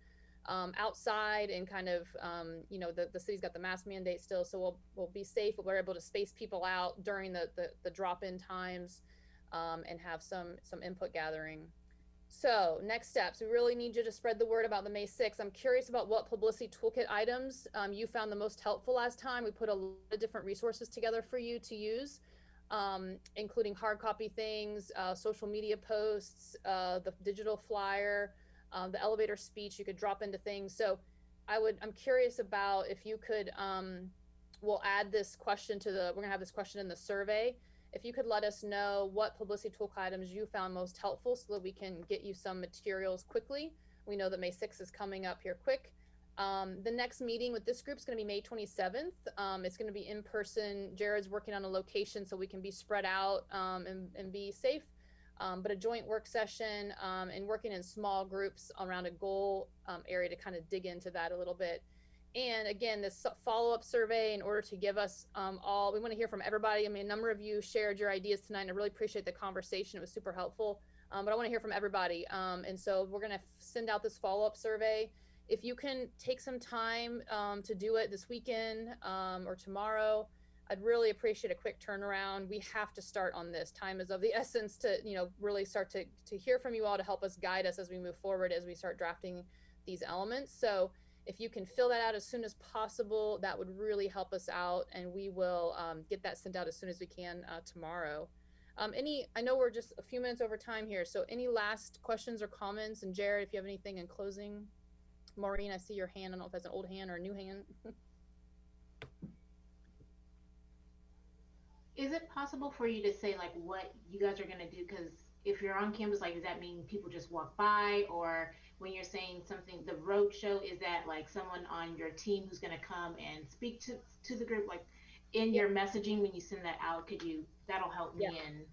[SPEAKER 1] outside, and kind of, the city's got the mask mandate still, so we'll be safe, but we're able to space people out during the drop-in times. And have some input gathering. So next steps, we really need you to spread the word about the May 6th. I'm curious about what publicity toolkit items you found the most helpful last time. We put a lot of different resources together for you to use, including hard copy things, social media posts, the digital flyer, the elevator speech. You could drop into things. So I'm curious about if you could, we'll add this question we're gonna have this question in the survey. If you could let us know what publicity toolkit items you found most helpful, so that we can get you some materials quickly. We know that May 6th is coming up here quick. The next meeting with this group is going to be May 27th. It's going to be in person. Jared's working on a location so we can be spread out and be safe. But a joint work session and working in small groups around a goal area to kind of dig into that a little bit. And again, this follow-up survey, in order to give us we want to hear from everybody. I mean, a number of you shared your ideas tonight, and I really appreciate the conversation. It was super helpful, but I want to hear from everybody. And so we're going to send out this follow-up survey. If you can take some time to do it this weekend or tomorrow, I'd really appreciate a quick turnaround. We have to start on this. Time is of the essence to, really start to hear from you all, to help us guide us as we move forward, as we start drafting these elements. So if you can fill that out as soon as possible, that would really help us out, and we will get that sent out as soon as we can tomorrow. I know we're just a few minutes over time here, so any last questions or comments? And Jared, if you have anything in closing. Maureen, I see your hand. I don't know if that's an old hand or a new hand.
[SPEAKER 10] Is it possible for you to say like what you guys are gonna do? Because if you're on campus, like, does that mean people just walk by? Or when you're saying something, the road show, is that like someone on your team who's gonna come and speak to the group? Like in your messaging, when you send that out, that'll help me in.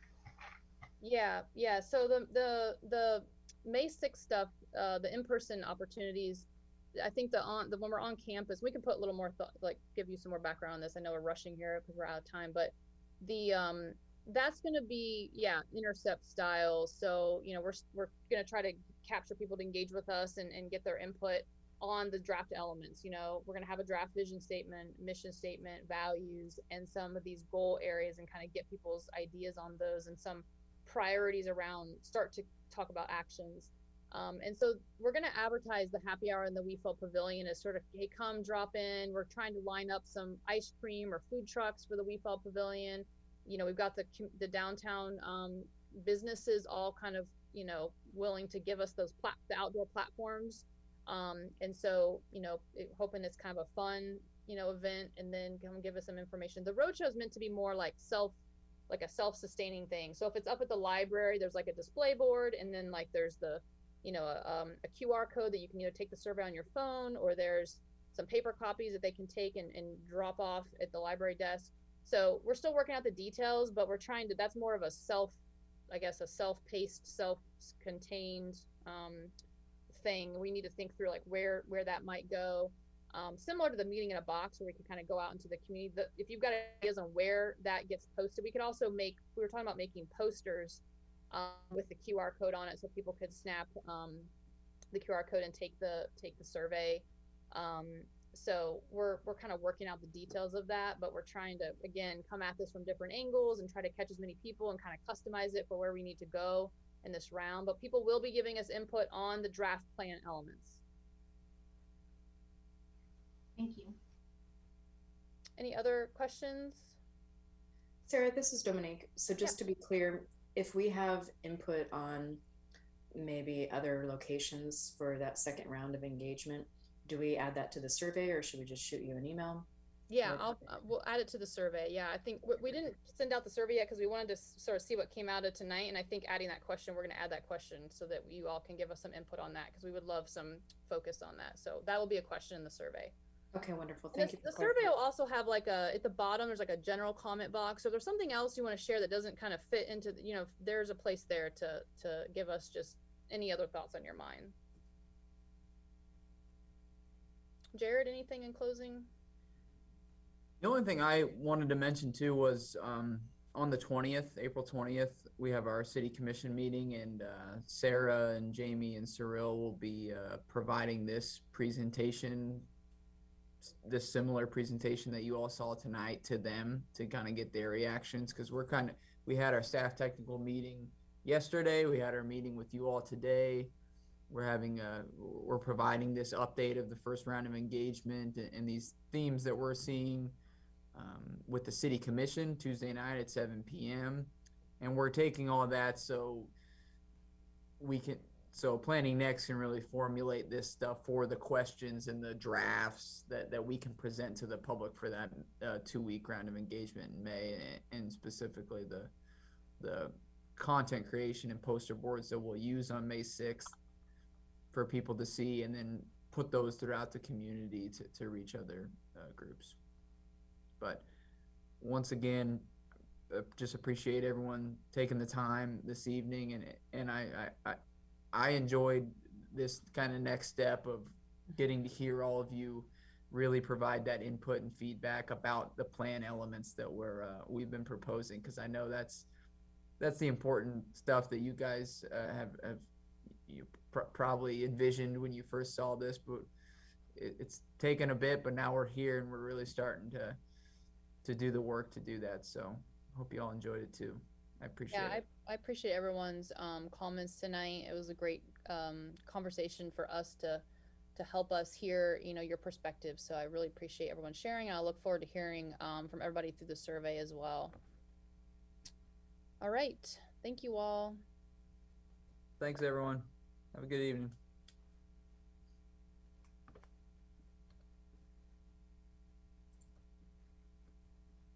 [SPEAKER 1] Yeah. So the May 6th stuff, the in-person opportunities, I think when we're on campus, we can put a little more give you some more background on this. I know we're rushing here because we're out of time, but that's going to be intercept style. So we're going to try to capture people to engage with us and get their input on the draft elements. We're going to have a draft vision statement, mission statement, values, and some of these goal areas, and kind of get people's ideas on those, and some priorities around, start to talk about actions. And so we're going to advertise the happy hour in the WeFelt Pavilion as sort of, hey, come drop in. We're trying to line up some ice cream or food trucks for the WeFelt Pavilion. We've got the downtown businesses all kind of, willing to give us the outdoor platforms. And so, hoping it's kind of a fun, event, and then come give us some information. The roadshow is meant to be more like a self-sustaining thing. So if it's up at the library, there's like a display board, and then like there's a QR code that you can take the survey on your phone, or there's some paper copies that they can take and drop off at the library desk. So we're still working out the details, but we're trying to, that's more of a self-paced, self-contained thing. We need to think through like where that might go. Similar to the meeting in a box, where we can kind of go out into the community. If you've got ideas on where that gets posted, we could also we were talking about making posters with the QR code on it, so people could snap the QR code and take the survey. So we're kind of working out the details of that, but we're trying to again come at this from different angles and try to catch as many people and kind of customize it for where we need to go in this round. But people will be giving us input on the draft plan elements.
[SPEAKER 10] Thank you.
[SPEAKER 1] Any other questions?
[SPEAKER 15] Sarah, this is Dominique. So just to be clear, if we have input on maybe other locations for that second round of engagement, do we add that to the survey or should we just shoot you an email?
[SPEAKER 1] Yeah, we'll add it to the survey. Yeah, I think we didn't send out the survey yet because we wanted to sort of see what came out of tonight. And I think adding that question, we're going to add that question so that you all can give us some input on that because we would love some focus on that. So that will be a question in the survey.
[SPEAKER 15] Okay, wonderful. Thank you.
[SPEAKER 1] The survey will also have like at the bottom, there's like a general comment box. So if there's something else you want to share that doesn't kind of fit into, there's a place there to give us just any other thoughts on your mind. Jared, anything in closing?
[SPEAKER 2] The only thing I wanted to mention too was on the 20th, April 20th, we have our city commission meeting, and Sarah and Jamie and Cyril will be providing this presentation, this similar presentation that you all saw tonight, to them to kind of get their reactions, because we had our staff technical meeting yesterday, we had our meeting with you all today. We're providing this update of the first round of engagement and these themes that we're seeing with the city commission Tuesday night at 7 p.m. And we're taking all that so Planning Next can really formulate this stuff for the questions and the drafts that we can present to the public for that 2-week round of engagement in May, and specifically the content creation and poster boards that we'll use on May 6th for people to see, and then put those throughout the community to reach other groups. But once again, just appreciate everyone taking the time this evening, and I enjoyed this kind of next step of getting to hear all of you really provide that input and feedback about the plan elements that we've been proposing, because I know that's the important stuff that you guys have probably envisioned when you first saw this, but it's taken a bit, but now we're here and we're really starting to do the work to do that. So hope you all enjoyed it too. I appreciate it.
[SPEAKER 1] I appreciate everyone's comments tonight. It was a great conversation for us to help us hear your perspective. So I really appreciate everyone sharing, and I look forward to hearing from everybody through the survey as well. All right, thank you all.
[SPEAKER 2] Thanks everyone. Have a good evening.